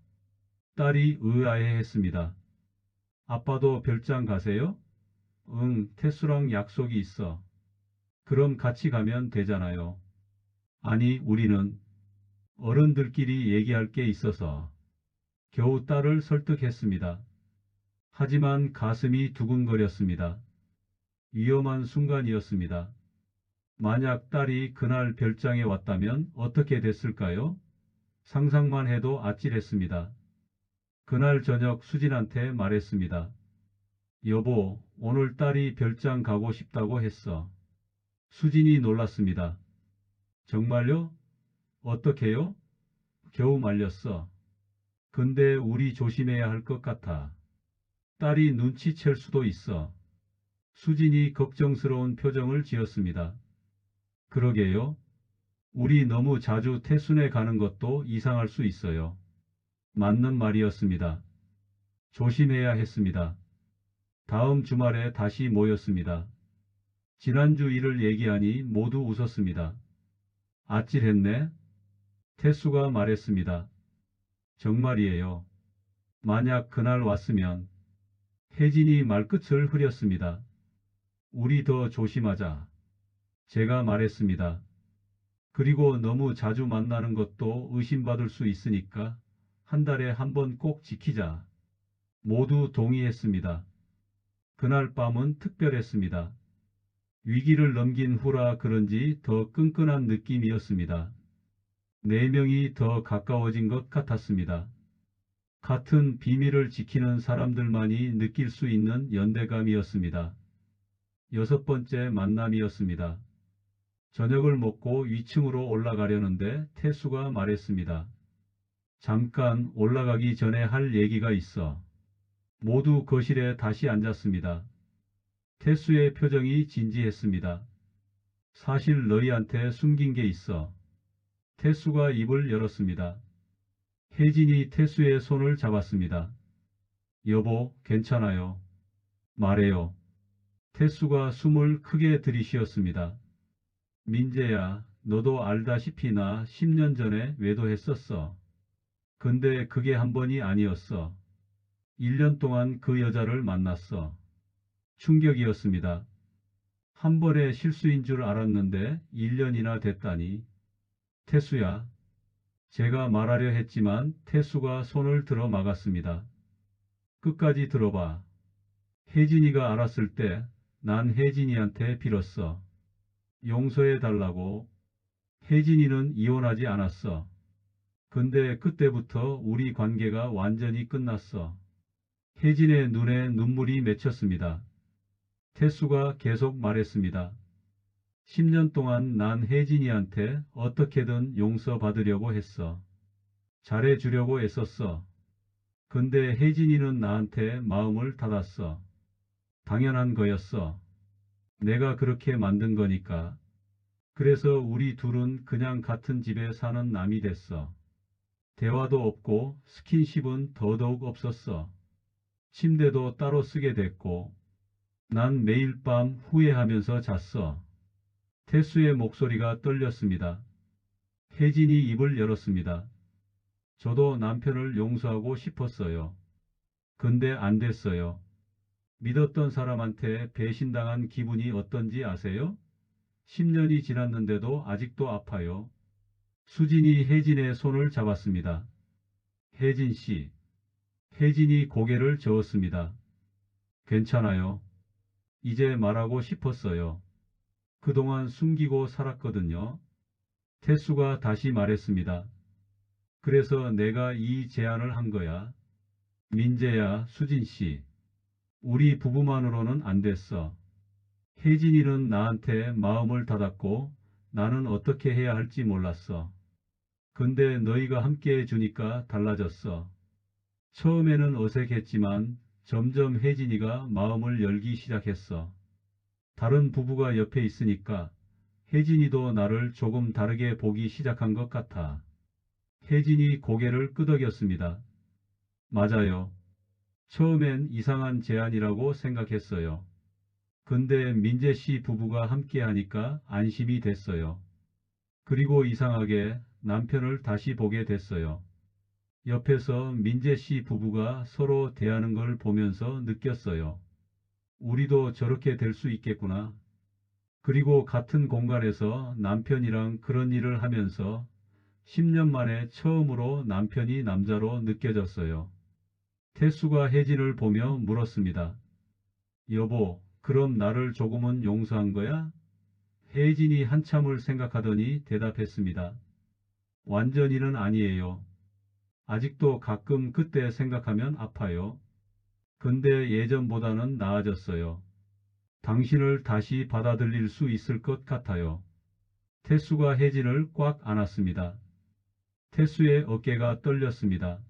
딸이 의아해했습니다. 아빠도 별장 가세요? 응, 태수랑 약속이 있어. 그럼 같이 가면 되잖아요. 아니, 우리는 어른들끼리 얘기할 게 있어서 겨우 딸을 설득했습니다. 하지만 가슴이 두근거렸습니다. 위험한 순간이었습니다. 만약 딸이 그날 별장에 왔다면 어떻게 됐을까요? 상상만 해도 아찔했습니다. 그날 저녁 수진한테 말했습니다. 여보, 오늘 딸이 별장 가고 싶다고 했어. 수진이 놀랐습니다. 정말요? 어떻게요? 겨우 말렸어. 근데 우리 조심해야 할 것 같아. 딸이 눈치챌 수도 있어. 수진이 걱정스러운 표정을 지었습니다. 그러게요. 우리 너무 자주 태순에 가는 것도 이상할 수 있어요. 맞는 말이었습니다. 조심해야 했습니다. 다음 주말에 다시 모였습니다. 지난주 일을 얘기하니 모두 웃었습니다. 아찔했네. 태수가 말했습니다. 정말이에요. 만약 그날 왔으면. 혜진이 말끝을 흐렸습니다. 우리 더 조심하자. 제가 말했습니다. 그리고 너무 자주 만나는 것도 의심받을 수 있으니까 한 달에 한 번 꼭 지키자. 모두 동의했습니다. 그날 밤은 특별했습니다. 위기를 넘긴 후라 그런지 더 끈끈한 느낌이었습니다. 네 명이 더 가까워진 것 같았습니다. 같은 비밀을 지키는 사람들만이 느낄 수 있는 연대감이었습니다. 여섯 번째 만남이었습니다. 저녁을 먹고 위층으로 올라가려는데 태수가 말했습니다. 잠깐 올라가기 전에 할 얘기가 있어. 모두 거실에 다시 앉았습니다. 태수의 표정이 진지했습니다. 사실 너희한테 숨긴 게 있어. 태수가 입을 열었습니다. 혜진이 태수의 손을 잡았습니다. 여보, 괜찮아요. 말해요. 태수가 숨을 크게 들이쉬었습니다. 민재야, 너도 알다시피 나 10년 전에 외도했었어. 근데 그게 한 번이 아니었어. 1년 동안 그 여자를 만났어. 충격이었습니다. 한 번의 실수인 줄 알았는데 1년이나 됐다니. 태수야. 제가 말하려 했지만 태수가 손을 들어 막았습니다. 끝까지 들어봐. 혜진이가 알았을 때 난 혜진이한테 빌었어. 용서해 달라고. 혜진이는 이혼하지 않았어. 근데 그때부터 우리 관계가 완전히 끝났어. 혜진의 눈에 눈물이 맺혔습니다. 태수가 계속 말했습니다. 10년 동안 난 혜진이한테 어떻게든 용서받으려고 했어. 잘해주려고 애썼어. 근데 혜진이는 나한테 마음을 닫았어. 당연한 거였어. 내가 그렇게 만든 거니까. 그래서 우리 둘은 그냥 같은 집에 사는 남이 됐어. 대화도 없고 스킨십은 더더욱 없었어. 침대도 따로 쓰게 됐고 난 매일 밤 후회하면서 잤어. 태수의 목소리가 떨렸습니다. 혜진이 입을 열었습니다. 저도 남편을 용서하고 싶었어요. 근데 안 됐어요. 믿었던 사람한테 배신당한 기분이 어떤지 아세요? 10년이 지났는데도 아직도 아파요. 수진이 혜진의 손을 잡았습니다. 혜진 씨. 혜진이 고개를 저었습니다. 괜찮아요. 이제 말하고 싶었어요. 그동안 숨기고 살았거든요. 태수가 다시 말했습니다. 그래서 내가 이 제안을 한 거야. 민재야, 수진씨. 우리 부부만으로는 안 됐어. 혜진이는 나한테 마음을 닫았고 나는 어떻게 해야 할지 몰랐어. 근데 너희가 함께 해주니까 달라졌어. 처음에는 어색했지만 점점 혜진이가 마음을 열기 시작했어. 다른 부부가 옆에 있으니까 혜진이도 나를 조금 다르게 보기 시작한 것 같아. 혜진이 고개를 끄덕였습니다. 맞아요. 처음엔 이상한 제안이라고 생각했어요. 근데 민재씨 부부가 함께 하니까 안심이 됐어요. 그리고 이상하게 남편을 다시 보게 됐어요. 옆에서 민재씨 부부가 서로 대하는 걸 보면서 느꼈어요. 우리도 저렇게 될 수 있겠구나. 그리고 같은 공간에서 남편이랑 그런 일을 하면서 10년 만에 처음으로 남편이 남자로 느껴졌어요. 태수가 혜진을 보며 물었습니다. 여보, 그럼 나를 조금은 용서한 거야? 혜진이 한참을 생각하더니 대답했습니다. 완전히는 아니에요. 아직도 가끔 그때 생각하면 아파요. 근데 예전보다는 나아졌어요. 당신을 다시 받아들일 수 있을 것 같아요. 태수가 혜진을 꽉 안았습니다. 태수의 어깨가 떨렸습니다.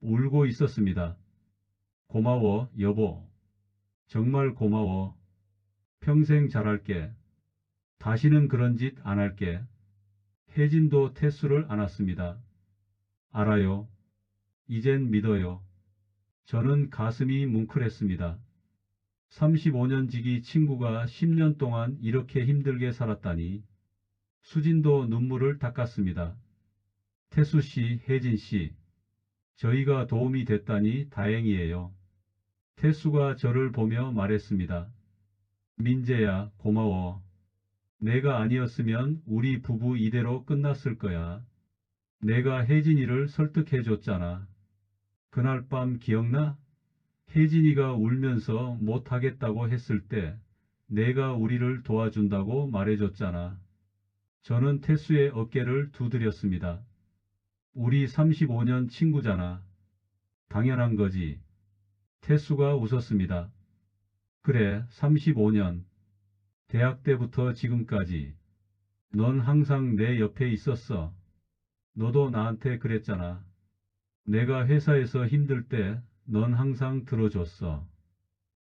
울고 있었습니다. 고마워, 여보. 정말 고마워. 평생 잘할게. 다시는 그런 짓 안 할게. 혜진도 태수를 안았습니다. 알아요. 이젠 믿어요. 저는 가슴이 뭉클했습니다. 35년 지기 친구가 10년 동안 이렇게 힘들게 살았다니. 수진도 눈물을 닦았습니다. 태수씨, 혜진씨, 저희가 도움이 됐다니 다행이에요. 태수가 저를 보며 말했습니다. 민재야, 고마워. 내가 아니었으면 우리 부부 이대로 끝났을 거야. 내가 혜진이를 설득해줬잖아. 그날 밤 기억나? 혜진이가 울면서 못하겠다고 했을 때 내가 우리를 도와준다고 말해줬잖아. 저는 태수의 어깨를 두드렸습니다. 우리 35년 친구잖아. 당연한 거지. 태수가 웃었습니다. 그래, 35년. 대학 때부터 지금까지. 넌 항상 내 옆에 있었어. 너도 나한테 그랬잖아. 내가 회사에서 힘들 때 넌 항상 들어줬어.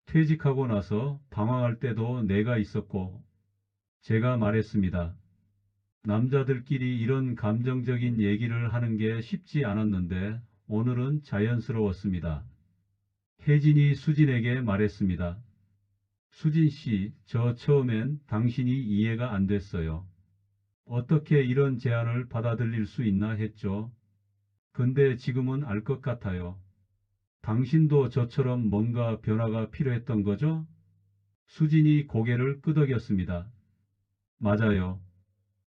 퇴직하고 나서 방황할 때도 내가 있었고. 제가 말했습니다. 남자들끼리 이런 감정적인 얘기를 하는 게 쉽지 않았는데 오늘은 자연스러웠습니다. 혜진이 수진에게 말했습니다. 수진 씨, 저 처음엔 당신이 이해가 안 됐어요. 어떻게 이런 제안을 받아들일 수 있나 했죠. 근데 지금은 알 것 같아요. 당신도 저처럼 뭔가 변화가 필요했던 거죠? 수진이 고개를 끄덕였습니다. 맞아요.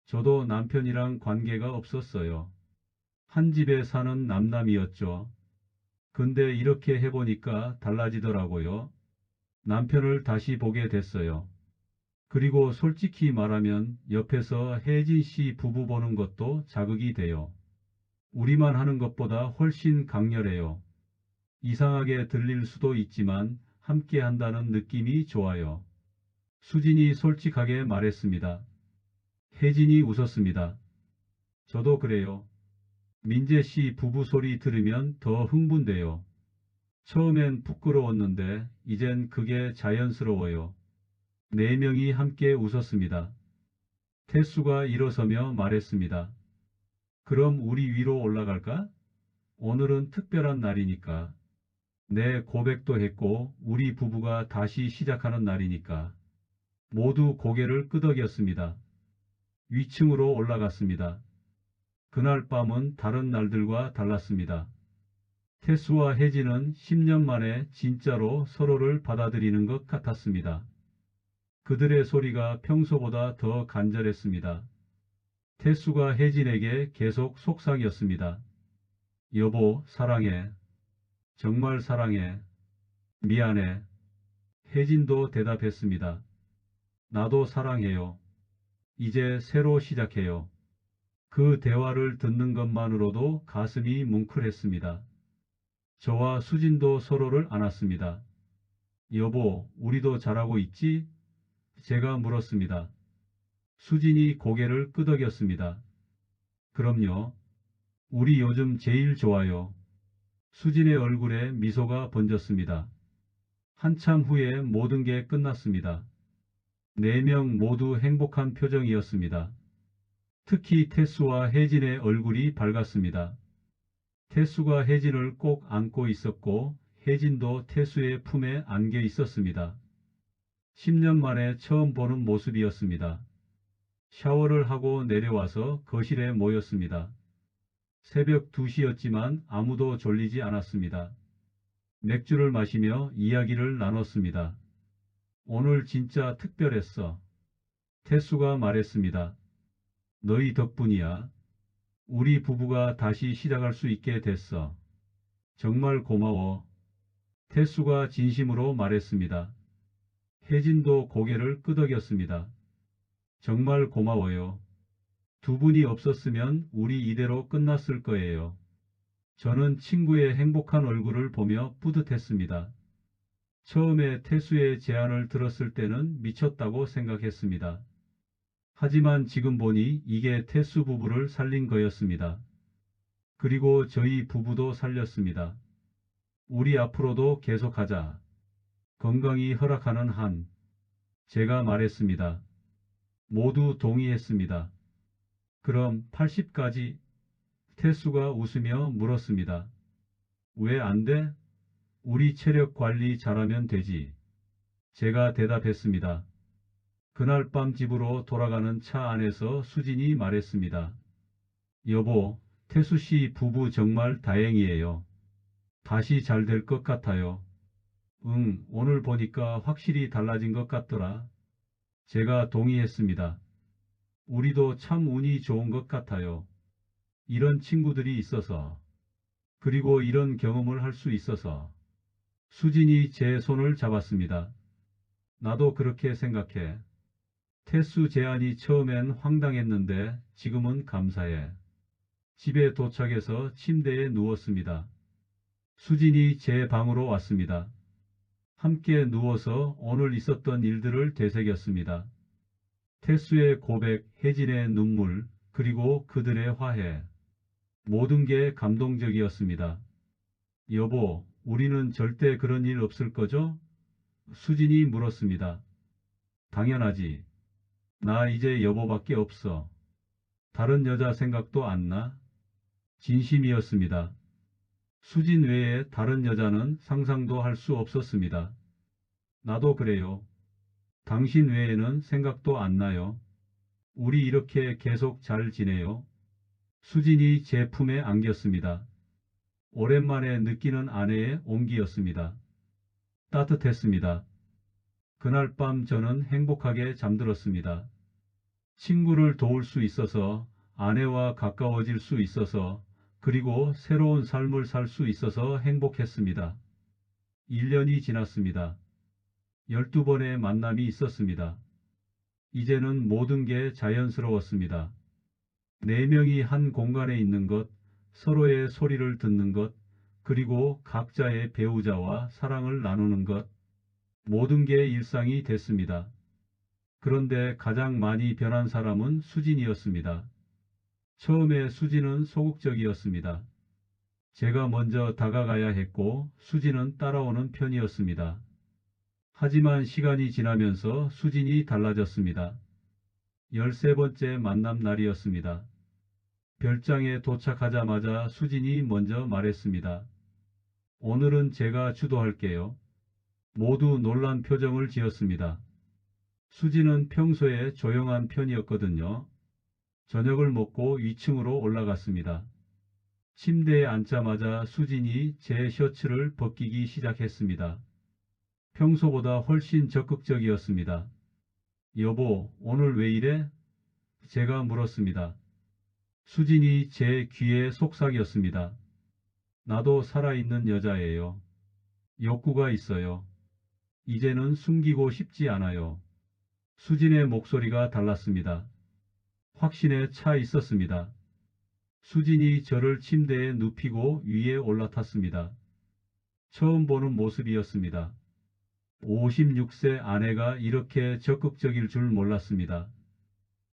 저도 남편이랑 관계가 없었어요. 한 집에 사는 남남이었죠. 근데 이렇게 해보니까 달라지더라고요. 남편을 다시 보게 됐어요. 그리고 솔직히 말하면 옆에서 혜진 씨 부부 보는 것도 자극이 돼요. 우리만 하는 것보다 훨씬 강렬해요. 이상하게 들릴 수도 있지만 함께 한다는 느낌이 좋아요. 수진이 솔직하게 말했습니다. 혜진이 웃었습니다. 저도 그래요. 민재 씨 부부 소리 들으면 더 흥분돼요. 처음엔 부끄러웠는데 이젠 그게 자연스러워요. 네 명이 함께 웃었습니다. 태수가 일어서며 말했습니다. 그럼 우리 위로 올라갈까? 오늘은 특별한 날이니까. 내 고백도 했고 우리 부부가 다시 시작하는 날이니까. 모두 고개를 끄덕였습니다. 위층으로 올라갔습니다. 그날 밤은 다른 날들과 달랐습니다. 태수와 혜진은 10년 만에 진짜로 서로를 받아들이는 것 같았습니다. 그들의 소리가 평소보다 더 간절했습니다. 태수가 혜진에게 계속 속삭였습니다. 여보, 사랑해. 정말 사랑해. 미안해. 혜진도 대답했습니다. 나도 사랑해요. 이제 새로 시작해요. 그 대화를 듣는 것만으로도 가슴이 뭉클했습니다. 저와 수진도 서로를 안았습니다. 여보, 우리도 잘하고 있지? 제가 물었습니다. 수진이 고개를 끄덕였습니다. 그럼요. 우리 요즘 제일 좋아요. 수진의 얼굴에 미소가 번졌습니다. 한참 후에 모든 게 끝났습니다. 네 명 모두 행복한 표정이었습니다. 특히 태수와 혜진의 얼굴이 밝았습니다. 태수가 혜진을 꼭 안고 있었고 혜진도 태수의 품에 안겨 있었습니다. 10년 만에 처음 보는 모습이었습니다. 샤워를 하고 내려와서 거실에 모였습니다. 새벽 2시였지만 아무도 졸리지 않았습니다. 맥주를 마시며 이야기를 나눴습니다. 오늘 진짜 특별했어. 태수가 말했습니다. 너희 덕분이야. 우리 부부가 다시 시작할 수 있게 됐어. 정말 고마워. 태수가 진심으로 말했습니다. 혜진도 고개를 끄덕였습니다. 정말 고마워요. 두 분이 없었으면 우리 이대로 끝났을 거예요. 저는 친구의 행복한 얼굴을 보며 뿌듯했습니다. 처음에 태수의 제안을 들었을 때는 미쳤다고 생각했습니다. 하지만 지금 보니 이게 태수 부부를 살린 거였습니다. 그리고 저희 부부도 살렸습니다. 우리 앞으로도 계속하자. 건강이 허락하는 한. 제가 말했습니다. 모두 동의했습니다. 그럼 80까지? 태수가 웃으며 물었습니다. 왜 안 돼? 우리 체력 관리 잘하면 되지. 제가 대답했습니다. 그날 밤 집으로 돌아가는 차 안에서 수진이 말했습니다. 여보, 태수씨 부부 정말 다행이에요. 다시 잘 될 것 같아요. 응, 오늘 보니까 확실히 달라진 것 같더라. 제가 동의했습니다. 우리도 참 운이 좋은 것 같아요. 이런 친구들이 있어서. 그리고 이런 경험을 할 수 있어서. 수진이 제 손을 잡았습니다. 나도 그렇게 생각해. 태수 제안이 처음엔 황당했는데 지금은 감사해. 집에 도착해서 침대에 누웠습니다. 수진이 제 방으로 왔습니다. 함께 누워서 오늘 있었던 일들을 되새겼습니다. 태수의 고백, 혜진의 눈물, 그리고 그들의 화해. 모든 게 감동적이었습니다. 여보, 우리는 절대 그런 일 없을 거죠? 수진이 물었습니다. 당연하지. 나 이제 여보밖에 없어. 다른 여자 생각도 안 나? 진심이었습니다. 수진 외에 다른 여자는 상상도 할 수 없었습니다. 나도 그래요. 당신 외에는 생각도 안 나요. 우리 이렇게 계속 잘 지내요. 수진이 제 품에 안겼습니다. 오랜만에 느끼는 아내의 온기였습니다. 따뜻했습니다. 그날 밤 저는 행복하게 잠들었습니다. 친구를 도울 수 있어서, 아내와 가까워질 수 있어서, 그리고 새로운 삶을 살 수 있어서 행복했습니다. 1년이 지났습니다. 12번의 만남이 있었습니다. 이제는 모든 게 자연스러웠습니다. 4명이 한 공간에 있는 것, 서로의 소리를 듣는 것, 그리고 각자의 배우자와 사랑을 나누는 것, 모든 게 일상이 됐습니다. 그런데 가장 많이 변한 사람은 수진이었습니다. 처음에 수진은 소극적이었습니다. 제가 먼저 다가가야 했고 수진은 따라오는 편이었습니다. 하지만 시간이 지나면서 수진이 달라졌습니다. 13번째 만남 날이었습니다. 별장에 도착하자마자 수진이 먼저 말했습니다. 오늘은 제가 주도할게요. 모두 놀란 표정을 지었습니다. 수진은 평소에 조용한 편이었거든요. 저녁을 먹고 2층으로 올라갔습니다. 침대에 앉자마자 수진이 제 셔츠를 벗기기 시작했습니다. 평소보다 훨씬 적극적이었습니다. 여보, 오늘 왜 이래? 제가 물었습니다. 수진이 제 귀에 속삭였습니다. 나도 살아있는 여자예요. 욕구가 있어요. 이제는 숨기고 싶지 않아요. 수진의 목소리가 달랐습니다. 확신에 차 있었습니다. 수진이 저를 침대에 눕히고 위에 올라탔습니다. 처음 보는 모습이었습니다. 56세 아내가 이렇게 적극적일 줄 몰랐습니다.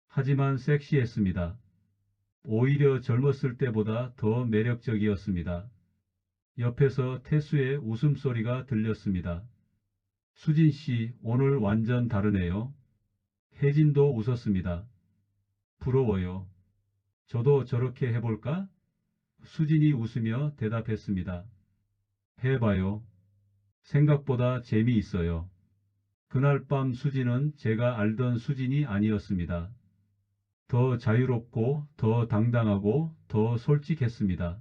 하지만 섹시했습니다. 오히려 젊었을 때보다 더 매력적이었습니다. 옆에서 태수의 웃음소리가 들렸습니다. 수진 씨, 오늘 완전 다르네요. 혜진도 웃었습니다. 부러워요. 저도 저렇게 해볼까? 수진이 웃으며 대답했습니다. 해봐요. 생각보다 재미있어요. 그날 밤 수진은 제가 알던 수진이 아니었습니다. 더 자유롭고 더 당당하고 더 솔직했습니다.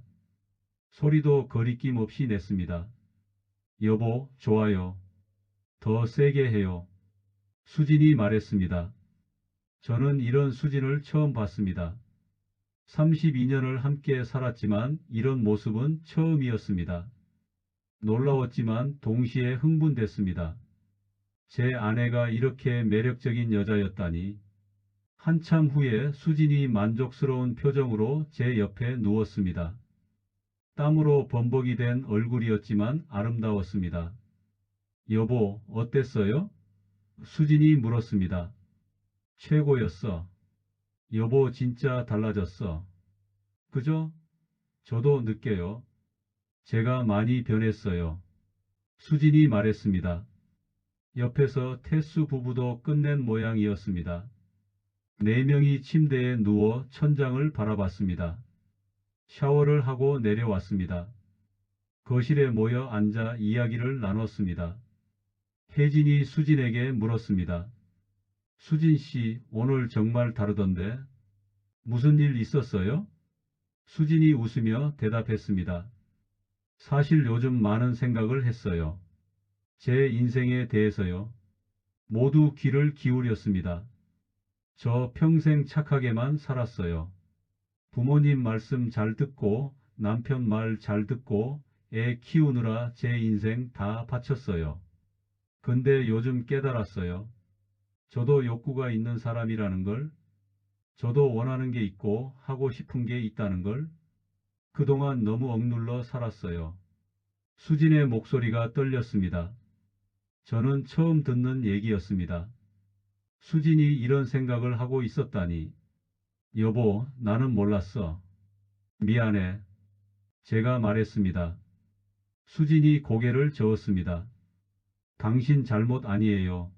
소리도 거리낌 없이 냈습니다. 여보, 좋아요. 더 세게 해요. 수진이 말했습니다. 저는 이런 수진을 처음 봤습니다. 32년을 함께 살았지만 이런 모습은 처음이었습니다. 놀라웠지만 동시에 흥분됐습니다. 제 아내가 이렇게 매력적인 여자였다니. 한참 후에 수진이 만족스러운 표정으로 제 옆에 누웠습니다. 땀으로 범벅이 된 얼굴이었지만 아름다웠습니다. 여보, 어땠어요? 수진이 물었습니다. 최고였어. 여보, 진짜 달라졌어. 그죠? 저도 느껴요. 제가 많이 변했어요. 수진이 말했습니다. 옆에서 태수 부부도 끝낸 모양이었습니다. 4명이 침대에 누워 천장을 바라봤습니다. 샤워를 하고 내려왔습니다. 거실에 모여 앉아 이야기를 나눴습니다. 혜진이 수진에게 물었습니다. 수진 씨, 오늘 정말 다르던데. 무슨 일 있었어요? 수진이 웃으며 대답했습니다. 사실 요즘 많은 생각을 했어요. 제 인생에 대해서요. 모두 귀를 기울였습니다. 저 평생 착하게만 살았어요. 부모님 말씀 잘 듣고 남편 말 잘 듣고 애 키우느라 제 인생 다 바쳤어요. 근데 요즘 깨달았어요. 저도 욕구가 있는 사람이라는 걸, 저도 원하는 게 있고 하고 싶은 게 있다는 걸 그동안 너무 억눌러 살았어요. 수진의 목소리가 떨렸습니다. 저는 처음 듣는 얘기였습니다. 수진이 이런 생각을 하고 있었다니. 여보, 나는 몰랐어. 미안해. 제가 말했습니다. 수진이 고개를 저었습니다. 당신 잘못 아니에요.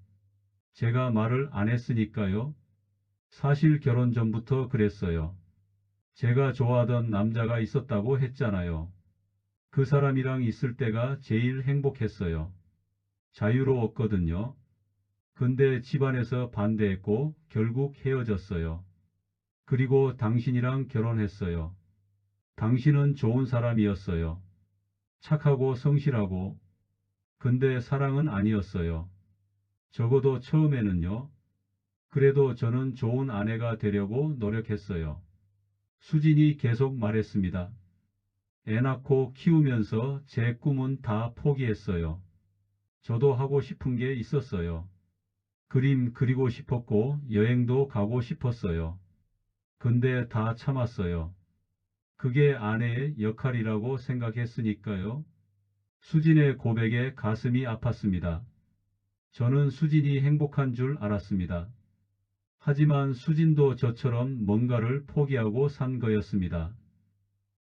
제가 말을 안 했으니까요. 사실 결혼 전부터 그랬어요. 제가 좋아하던 남자가 있었다고 했잖아요. 그 사람이랑 있을 때가 제일 행복했어요. 자유로웠거든요. 근데 집안에서 반대했고 결국 헤어졌어요. 그리고 당신이랑 결혼했어요. 당신은 좋은 사람이었어요. 착하고 성실하고. 근데 사랑은 아니었어요. 적어도 처음에는요. 그래도 저는 좋은 아내가 되려고 노력했어요. 수진이 계속 말했습니다. 애 낳고 키우면서 제 꿈은 다 포기했어요. 저도 하고 싶은 게 있었어요. 그림 그리고 싶었고 여행도 가고 싶었어요. 근데 다 참았어요. 그게 아내의 역할이라고 생각했으니까요. 수진의 고백에 가슴이 아팠습니다. 저는 수진이 행복한 줄 알았습니다. 하지만 수진도 저처럼 뭔가를 포기하고 산 거였습니다.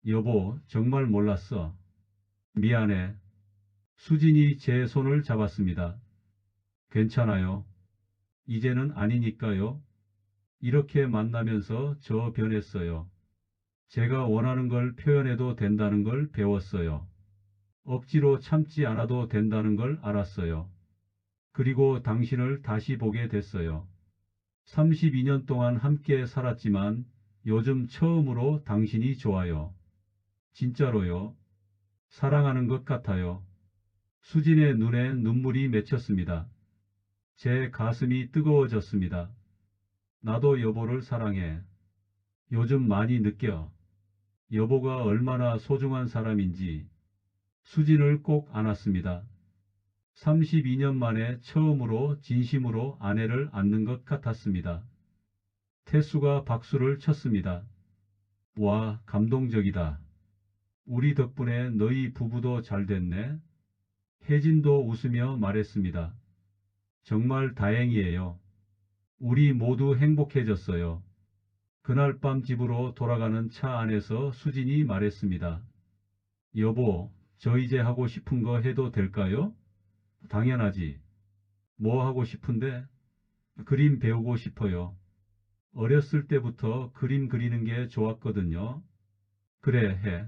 여보, 정말 몰랐어. 미안해. 수진이 제 손을 잡았습니다. 괜찮아요. 이제는 아니니까요. 이렇게 만나면서 저 변했어요. 제가 원하는 걸 표현해도 된다는 걸 배웠어요. 억지로 참지 않아도 된다는 걸 알았어요. 그리고 당신을 다시 보게 됐어요. 32년 동안 함께 살았지만 요즘 처음으로 당신이 좋아요. 진짜로요. 사랑하는 것 같아요. 수진의 눈에 눈물이 맺혔습니다. 제 가슴이 뜨거워졌습니다. 나도 여보를 사랑해. 요즘 많이 느껴. 여보가 얼마나 소중한 사람인지. 수진을 꼭 안았습니다. 32년 만에 처음으로 진심으로 아내를 안는 것 같았습니다. 태수가 박수를 쳤습니다. 와, 감동적이다. 우리 덕분에 너희 부부도 잘 됐네. 혜진도 웃으며 말했습니다. 정말 다행이에요. 우리 모두 행복해졌어요. 그날 밤 집으로 돌아가는 차 안에서 수진이 말했습니다. 여보, 저 이제 하고 싶은 거 해도 될까요? 당연하지. 뭐 하고 싶은데? 그림 배우고 싶어요. 어렸을 때부터 그림 그리는 게 좋았거든요. 그래, 해.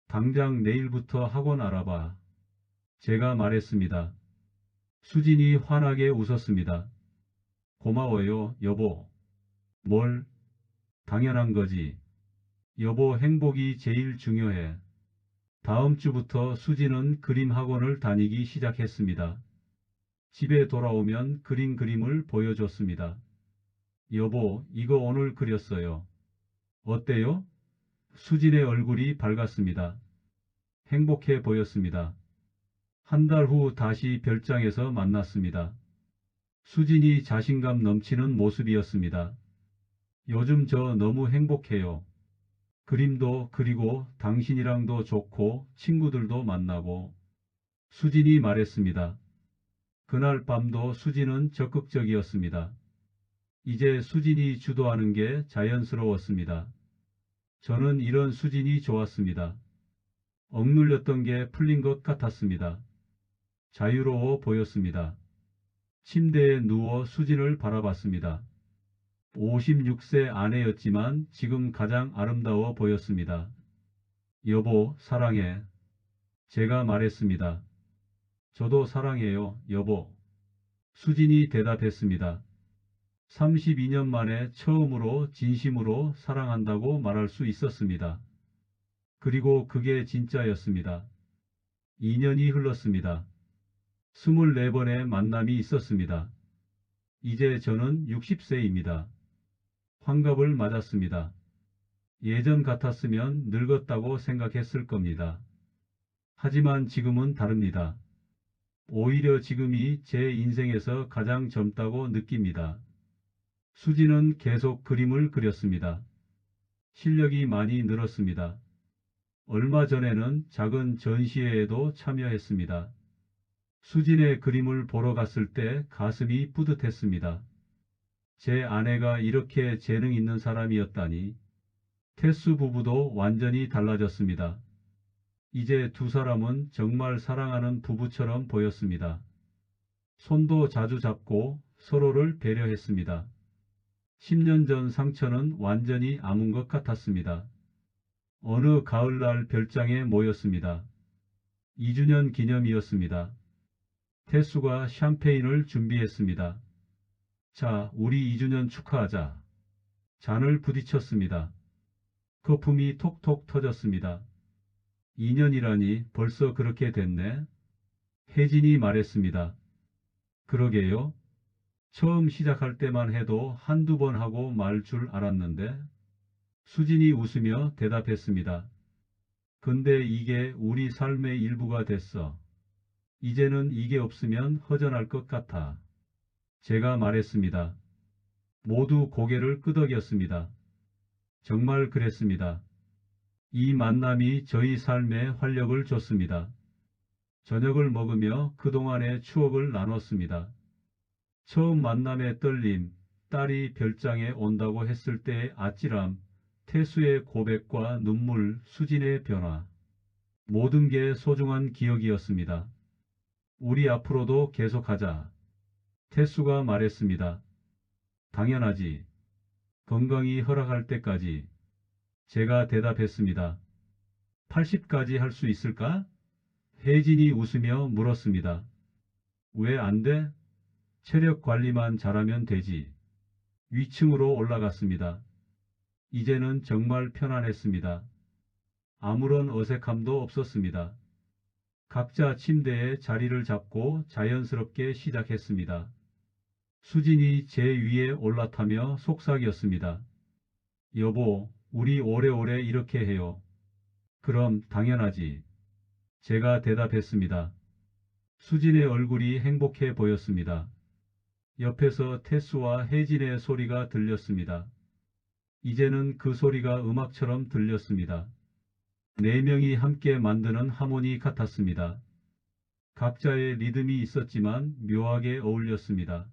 당장 내일부터 학원 알아봐. 제가 말했습니다. 수진이 환하게 웃었습니다. 고마워요, 여보. 뭘? 당연한 거지. 여보 행복이 제일 중요해. 다음 주부터 수진은 그림 학원을 다니기 시작했습니다. 집에 돌아오면 그림을 보여줬습니다. 여보, 이거 오늘 그렸어요. 어때요? 수진의 얼굴이 밝았습니다. 행복해 보였습니다. 한 달 후 다시 별장에서 만났습니다. 수진이 자신감 넘치는 모습이었습니다. 요즘 저 너무 행복해요. 그림도 그리고 당신이랑도 좋고 친구들도 만나고. 수진이 말했습니다. 그날 밤도 수진은 적극적이었습니다. 이제 수진이 주도하는 게 자연스러웠습니다. 저는 이런 수진이 좋았습니다. 억눌렸던 게 풀린 것 같았습니다. 자유로워 보였습니다. 침대에 누워 수진을 바라봤습니다. 56세 아내였지만 지금 가장 아름다워 보였습니다. 여보, 사랑해. 제가 말했습니다. 저도 사랑해요, 여보. 수진이 대답했습니다. 32년 만에 처음으로 진심으로 사랑한다고 말할 수 있었습니다. 그리고 그게 진짜였습니다. 2년이 흘렀습니다. 24번의 만남이 있었습니다. 이제 저는 60세입니다. 환갑을 맞았습니다. 예전 같았으면 늙었다고 생각했을 겁니다. 하지만 지금은 다릅니다. 오히려 지금이 제 인생에서 가장 젊다고 느낍니다. 수지는 계속 그림을 그렸습니다. 실력이 많이 늘었습니다. 얼마 전에는 작은 전시회에도 참여했습니다. 수진의 그림을 보러 갔을 때 가슴이 뿌듯했습니다. 제 아내가 이렇게 재능 있는 사람이었다니. 테스 부부도 완전히 달라졌습니다. 이제 두 사람은 정말 사랑하는 부부처럼 보였습니다. 손도 자주 잡고 서로를 배려했습니다. 10년 전 상처는 완전히 아문 것 같았습니다. 어느 가을날 별장에 모였습니다. 2주년 기념이었습니다. 태수가 샴페인을 준비했습니다. 자, 우리 2주년 축하하자. 잔을 부딪혔습니다. 거품이 톡톡 터졌습니다. 2년이라니 벌써 그렇게 됐네. 혜진이 말했습니다. 그러게요. 처음 시작할 때만 해도 한두 번 하고 말 줄 알았는데. 수진이 웃으며 대답했습니다. 근데 이게 우리 삶의 일부가 됐어. 이제는 이게 없으면 허전할 것 같아. 제가 말했습니다. 모두 고개를 끄덕였습니다. 정말 그랬습니다. 이 만남이 저희 삶에 활력을 줬습니다. 저녁을 먹으며 그동안의 추억을 나눴습니다. 처음 만남의 떨림, 딸이 별장에 온다고 했을 때의 아찔함, 태수의 고백과 눈물, 수진의 변화. 모든 게 소중한 기억이었습니다. 우리 앞으로도 계속하자. 태수가 말했습니다. 당연하지. 건강이 허락할 때까지. 제가 대답했습니다. 80까지 할 수 있을까? 혜진이 웃으며 물었습니다. 왜 안 돼? 체력 관리만 잘하면 되지. 위층으로 올라갔습니다. 이제는 정말 편안했습니다. 아무런 어색함도 없었습니다. 각자 침대에 자리를 잡고 자연스럽게 시작했습니다. 수진이 제 위에 올라타며 속삭였습니다. 여보, 우리 오래오래 이렇게 해요. 그럼 당연하지. 제가 대답했습니다. 수진의 얼굴이 행복해 보였습니다. 옆에서 태수와 혜진의 소리가 들렸습니다. 이제는 그 소리가 음악처럼 들렸습니다. 네 명이 함께 만드는 하모니 같았습니다. 각자의 리듬이 있었지만 묘하게 어울렸습니다.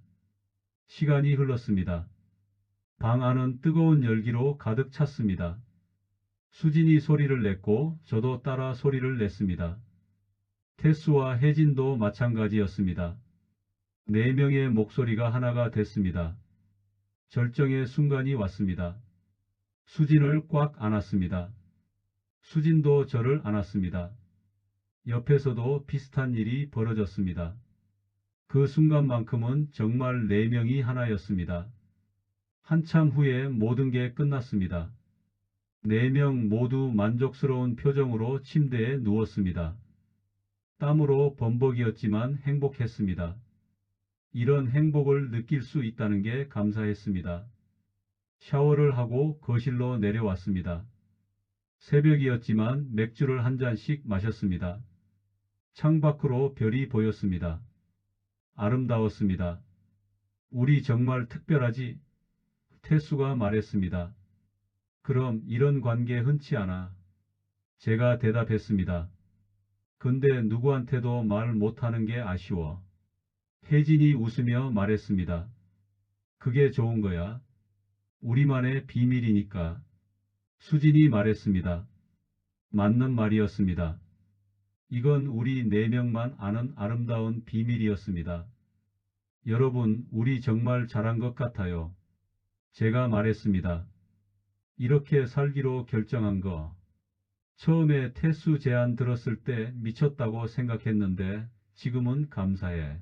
시간이 흘렀습니다. 방 안은 뜨거운 열기로 가득 찼습니다. 수진이 소리를 냈고 저도 따라 소리를 냈습니다. 태수와 혜진도 마찬가지였습니다. 네 명의 목소리가 하나가 됐습니다. 절정의 순간이 왔습니다. 수진을 꽉 안았습니다. 수진도 저를 안았습니다. 옆에서도 비슷한 일이 벌어졌습니다. 그 순간만큼은 정말 네 명이 하나였습니다. 한참 후에 모든 게 끝났습니다. 네 명 모두 만족스러운 표정으로 침대에 누웠습니다. 땀으로 범벅이었지만 행복했습니다. 이런 행복을 느낄 수 있다는 게 감사했습니다. 샤워를 하고 거실로 내려왔습니다. 새벽이었지만 맥주를 한 잔씩 마셨습니다. 창밖으로 별이 보였습니다. 아름다웠습니다. 우리 정말 특별하지? 태수가 말했습니다. 그럼 이런 관계 흔치 않아. 제가 대답했습니다. 근데 누구한테도 말 못하는 게 아쉬워. 혜진이 웃으며 말했습니다. 그게 좋은 거야. 우리만의 비밀이니까. 수진이 말했습니다. 맞는 말이었습니다. 이건 우리 네 명만 아는 아름다운 비밀이었습니다. 여러분, 우리 정말 잘한 것 같아요. 제가 말했습니다. 이렇게 살기로 결정한 거. 처음에 태수 제안 들었을 때 미쳤다고 생각했는데 지금은 감사해.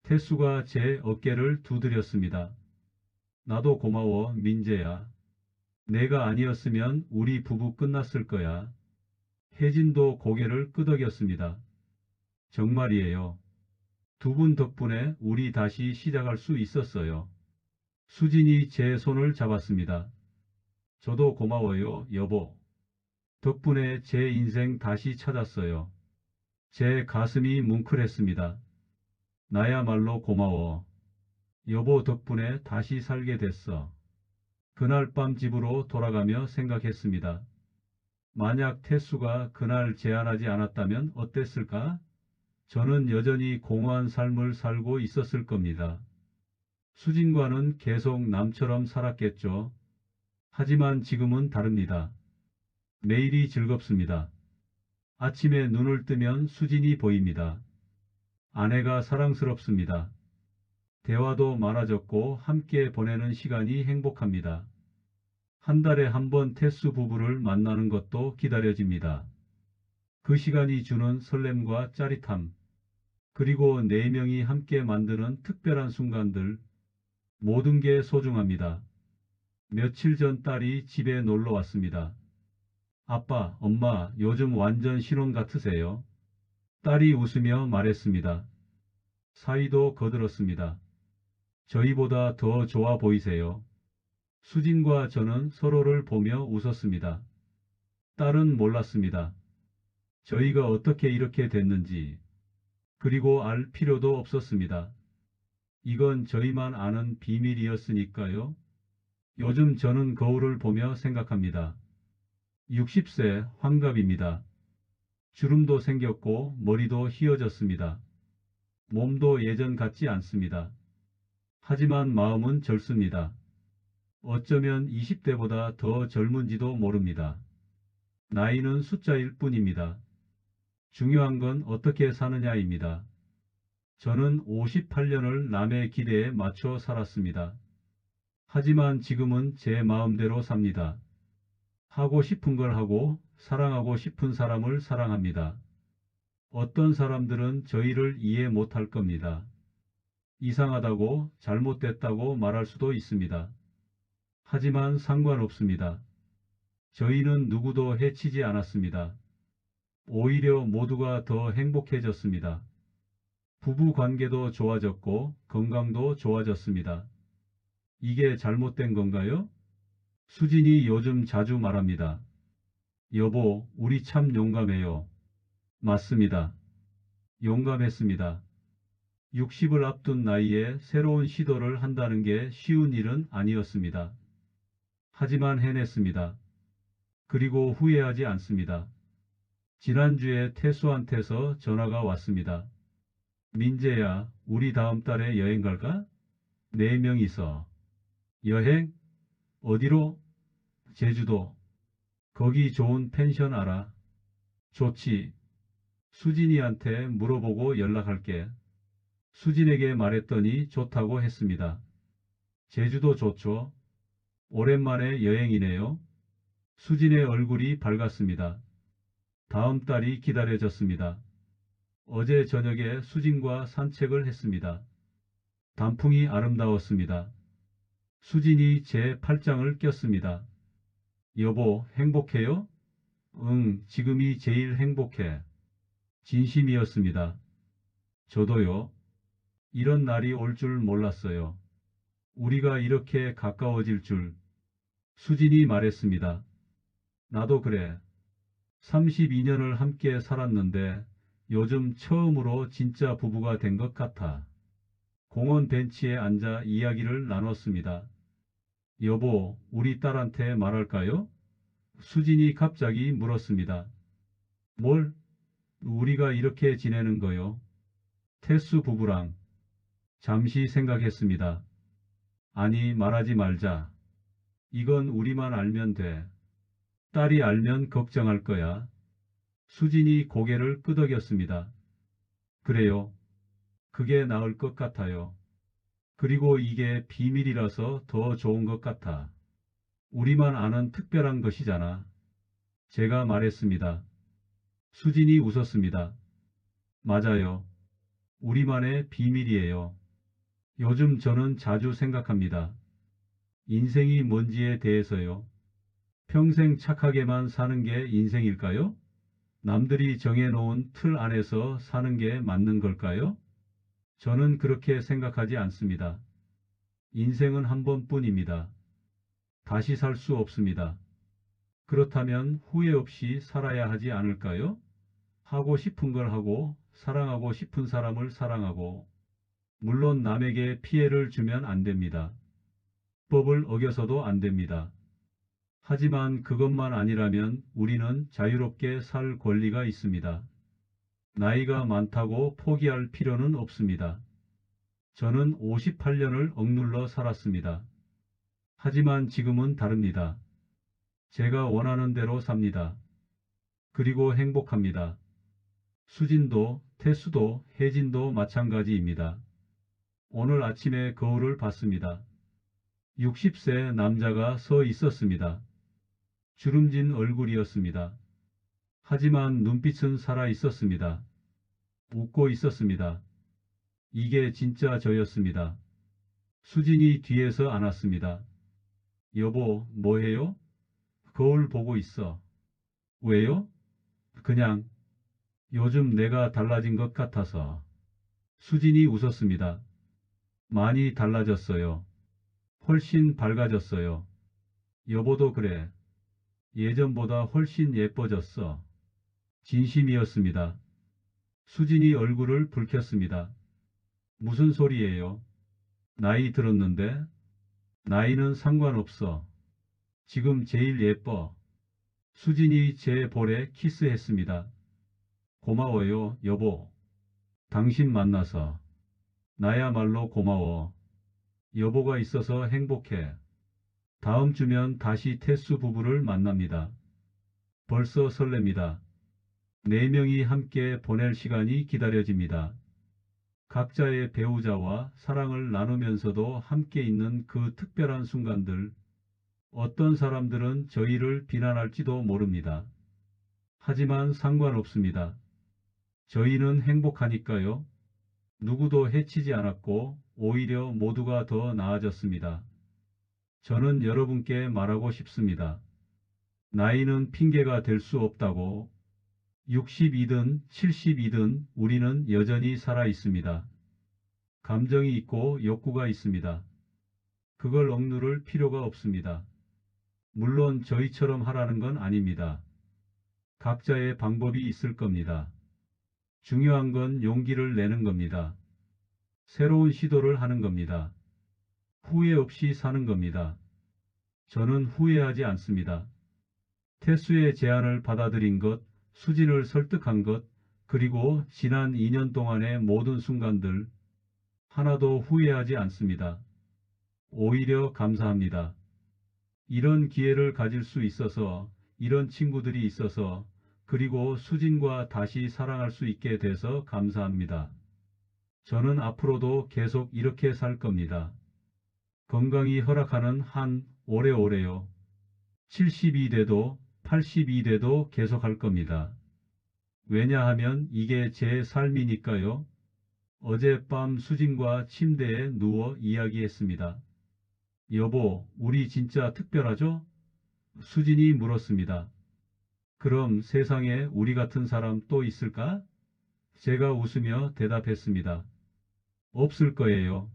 태수가 제 어깨를 두드렸습니다. 나도 고마워, 민재야. 내가 아니었으면 우리 부부 끝났을 거야. 혜진도 고개를 끄덕였습니다. 정말이에요. 두 분 덕분에 우리 다시 시작할 수 있었어요. 수진이 제 손을 잡았습니다. 저도 고마워요, 여보. 덕분에 제 인생 다시 찾았어요. 제 가슴이 뭉클했습니다. 나야말로 고마워. 여보 덕분에 다시 살게 됐어. 그날 밤 집으로 돌아가며 생각했습니다. 만약 태수가 그날 제안하지 않았다면 어땠을까? 저는 여전히 공허한 삶을 살고 있었을 겁니다. 수진과는 계속 남처럼 살았겠죠. 하지만 지금은 다릅니다. 매일이 즐겁습니다. 아침에 눈을 뜨면 수진이 보입니다. 아내가 사랑스럽습니다. 대화도 많아졌고 함께 보내는 시간이 행복합니다. 한 달에 한 번 태수 부부를 만나는 것도 기다려집니다. 그 시간이 주는 설렘과 짜릿함, 그리고 네 명이 함께 만드는 특별한 순간들, 모든 게 소중합니다. 며칠 전 딸이 집에 놀러 왔습니다. 아빠, 엄마, 요즘 완전 신혼 같으세요? 딸이 웃으며 말했습니다. 사이도 거들었습니다. 저희보다 더 좋아 보이세요. 수진과 저는 서로를 보며 웃었습니다. 딸은 몰랐습니다. 저희가 어떻게 이렇게 됐는지, 그리고 알 필요도 없었습니다. 이건 저희만 아는 비밀이었으니까요. 요즘 저는 거울을 보며 생각합니다. 60세 환갑입니다. 주름도 생겼고 머리도 휘어졌습니다. 몸도 예전 같지 않습니다. 하지만 마음은 젊습니다. 어쩌면 20대보다 더 젊은지도 모릅니다. 나이는 숫자일 뿐입니다. 중요한 건 어떻게 사느냐입니다. 저는 58년을 남의 기대에 맞춰 살았습니다. 하지만 지금은 제 마음대로 삽니다. 하고 싶은 걸 하고 사랑하고 싶은 사람을 사랑합니다. 어떤 사람들은 저희를 이해 못할 겁니다. 이상하다고 잘못됐다고 말할 수도 있습니다. 하지만 상관없습니다. 저희는 누구도 해치지 않았습니다. 오히려 모두가 더 행복해졌습니다. 부부 관계도 좋아졌고 건강도 좋아졌습니다. 이게 잘못된 건가요? 수진이 요즘 자주 말합니다. 여보, 우리 참 용감해요. 맞습니다. 용감했습니다. 60을 앞둔 나이에 새로운 시도를 한다는 게 쉬운 일은 아니었습니다. 하지만 해냈습니다. 그리고 후회하지 않습니다. 지난주에 태수한테서 전화가 왔습니다. 민재야, 우리 다음 달에 여행 갈까? 4명이서. 여행? 어디로? 제주도. 거기 좋은 펜션 알아. 좋지. 수진이한테 물어보고 연락할게. 수진에게 말했더니 좋다고 했습니다. 제주도 좋죠. 오랜만에 여행이네요. 수진의 얼굴이 밝았습니다. 다음 달이 기다려졌습니다. 어제 저녁에 수진과 산책을 했습니다. 단풍이 아름다웠습니다. 수진이 제 팔짱을 꼈습니다. 여보, 행복해요? 응, 지금이 제일 행복해. 진심이었습니다. 저도요. 이런 날이 올 줄 몰랐어요. 우리가 이렇게 가까워질 줄. 수진이 말했습니다. 나도 그래. 32년을 함께 살았는데 요즘 처음으로 진짜 부부가 된 것 같아. 공원 벤치에 앉아 이야기를 나눴습니다. 여보, 우리 딸한테 말할까요? 수진이 갑자기 물었습니다. 뭘? 우리가 이렇게 지내는 거요? 태수 부부랑. 잠시 생각했습니다. 아니, 말하지 말자. 이건 우리만 알면 돼. 딸이 알면 걱정할 거야. 수진이 고개를 끄덕였습니다. 그래요. 그게 나을 것 같아요. 그리고 이게 비밀이라서 더 좋은 것 같아. 우리만 아는 특별한 것이잖아. 제가 말했습니다. 수진이 웃었습니다. 맞아요. 우리만의 비밀이에요. 요즘 저는 자주 생각합니다. 인생이 뭔지에 대해서요. 평생 착하게만 사는 게 인생일까요? 남들이 정해놓은 틀 안에서 사는 게 맞는 걸까요? 저는 그렇게 생각하지 않습니다. 인생은 한 번뿐입니다. 다시 살 수 없습니다. 그렇다면 후회 없이 살아야 하지 않을까요? 하고 싶은 걸 하고 사랑하고 싶은 사람을 사랑하고 물론 남에게 피해를 주면 안 됩니다. 법을 어겨서도 안 됩니다. 하지만 그것만 아니라면 우리는 자유롭게 살 권리가 있습니다. 나이가 많다고 포기할 필요는 없습니다. 저는 58년을 억눌러 살았습니다. 하지만 지금은 다릅니다. 제가 원하는 대로 삽니다. 그리고 행복합니다. 수진도, 태수도, 혜진도 마찬가지입니다. 오늘 아침에 거울을 봤습니다. 60세 남자가 서 있었습니다. 주름진 얼굴이었습니다. 하지만 눈빛은 살아 있었습니다. 웃고 있었습니다. 이게 진짜 저였습니다. 수진이 뒤에서 안았습니다. 여보, 뭐해요? 거울 보고 있어. 왜요? 그냥 요즘 내가 달라진 것 같아서. 수진이 웃었습니다. 많이 달라졌어요. 훨씬 밝아졌어요. 여보도 그래. 예전보다 훨씬 예뻐졌어. 진심이었습니다. 수진이 얼굴을 붉혔습니다. 무슨 소리예요? 나이 들었는데? 나이는 상관없어. 지금 제일 예뻐. 수진이 제 볼에 키스했습니다. 고마워요, 여보. 당신 만나서. 나야말로 고마워. 여보가 있어서 행복해. 다음 주면 다시 태수 부부를 만납니다. 벌써 설렙니다. 4명이 함께 보낼 시간이 기다려집니다. 각자의 배우자와 사랑을 나누면서도 함께 있는 그 특별한 순간들. 어떤 사람들은 저희를 비난할지도 모릅니다. 하지만 상관없습니다. 저희는 행복하니까요. 누구도 해치지 않았고 오히려 모두가 더 나아졌습니다. 저는 여러분께 말하고 싶습니다. 나이는 핑계가 될 수 없다고. 60이든 70이든 우리는 여전히 살아 있습니다. 감정이 있고 욕구가 있습니다. 그걸 억누를 필요가 없습니다. 물론 저희처럼 하라는 건 아닙니다. 각자의 방법이 있을 겁니다. 중요한 건 용기를 내는 겁니다. 새로운 시도를 하는 겁니다. 후회 없이 사는 겁니다. 저는 후회하지 않습니다. 태수의 제안을 받아들인 것, 수진을 설득한 것, 그리고 지난 2년 동안의 모든 순간들 하나도 후회하지 않습니다. 오히려 감사합니다. 이런 기회를 가질 수 있어서, 이런 친구들이 있어서, 그리고 수진과 다시 사랑할 수 있게 돼서 감사합니다. 저는 앞으로도 계속 이렇게 살 겁니다. 건강이 허락하는 한 오래오래요. 70이 돼도 80이 돼도 계속 할 겁니다. 왜냐하면 이게 제 삶이니까요. 어젯밤 수진과 침대에 누워 이야기했습니다. 여보, 우리 진짜 특별하죠? 수진이 물었습니다. 그럼 세상에 우리 같은 사람 또 있을까? 제가 웃으며 대답했습니다. 없을 거예요.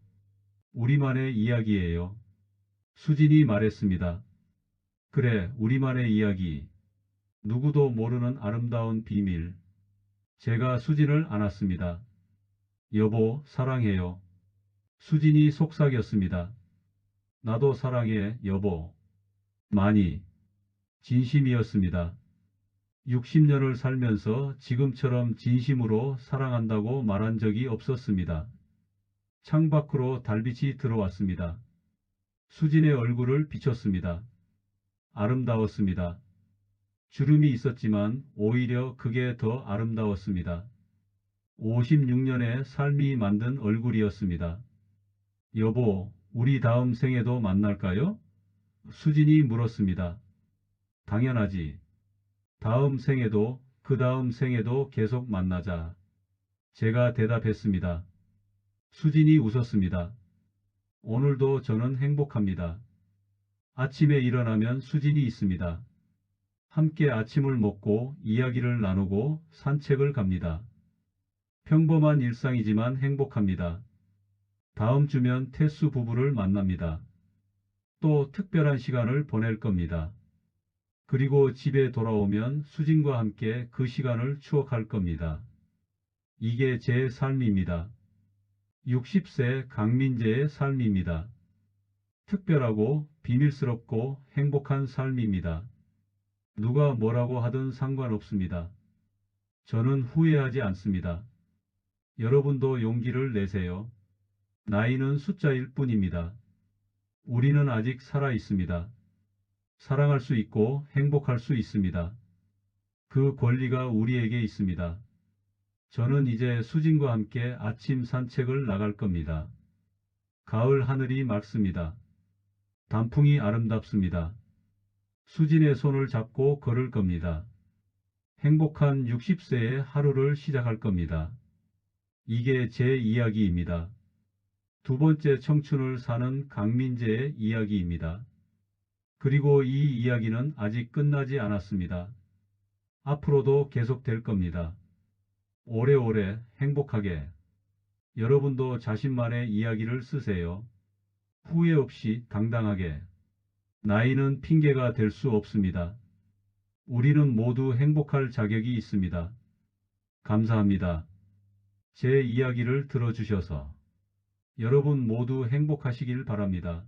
우리만의 이야기예요. 수진이 말했습니다. 그래, 우리만의 이야기. 누구도 모르는 아름다운 비밀. 제가 수진을 안았습니다. 여보, 사랑해요. 수진이 속삭였습니다. 나도 사랑해, 여보. 많이. 진심이었습니다. 60년을 살면서 지금처럼 진심으로 사랑한다고 말한 적이 없었습니다. 창밖으로 달빛이 들어왔습니다. 수진의 얼굴을 비췄습니다. 아름다웠습니다. 주름이 있었지만 오히려 그게 더 아름다웠습니다. 56년의 삶이 만든 얼굴이었습니다. 여보, 우리 다음 생에도 만날까요? 수진이 물었습니다. 당연하지. 다음 생에도 그 다음 생에도 계속 만나자. 제가 대답했습니다. 수진이 웃었습니다. 오늘도 저는 행복합니다. 아침에 일어나면 수진이 있습니다. 함께 아침을 먹고 이야기를 나누고 산책을 갑니다. 평범한 일상이지만 행복합니다. 다음 주면 태수 부부를 만납니다. 또 특별한 시간을 보낼 겁니다. 그리고 집에 돌아오면 수진과 함께 그 시간을 추억할 겁니다. 이게 제 삶입니다. 60세 강민재의 삶입니다. 특별하고 비밀스럽고 행복한 삶입니다. 누가 뭐라고 하든 상관없습니다. 저는 후회하지 않습니다. 여러분도 용기를 내세요. 나이는 숫자일 뿐입니다. 우리는 아직 살아 있습니다. 사랑할 수 있고 행복할 수 있습니다. 그 권리가 우리에게 있습니다. 저는 이제 수진과 함께 아침 산책을 나갈 겁니다. 가을 하늘이 맑습니다. 단풍이 아름답습니다. 수진의 손을 잡고 걸을 겁니다. 행복한 60세의 하루를 시작할 겁니다. 이게 제 이야기입니다. 두 번째 청춘을 사는 강민재의 이야기입니다. 그리고 이 이야기는 아직 끝나지 않았습니다. 앞으로도 계속될 겁니다. 오래오래 행복하게. 여러분도 자신만의 이야기를 쓰세요. 후회 없이 당당하게. 나이는 핑계가 될 수 없습니다. 우리는 모두 행복할 자격이 있습니다. 감사합니다. 제 이야기를 들어주셔서. 여러분 모두 행복하시길 바랍니다.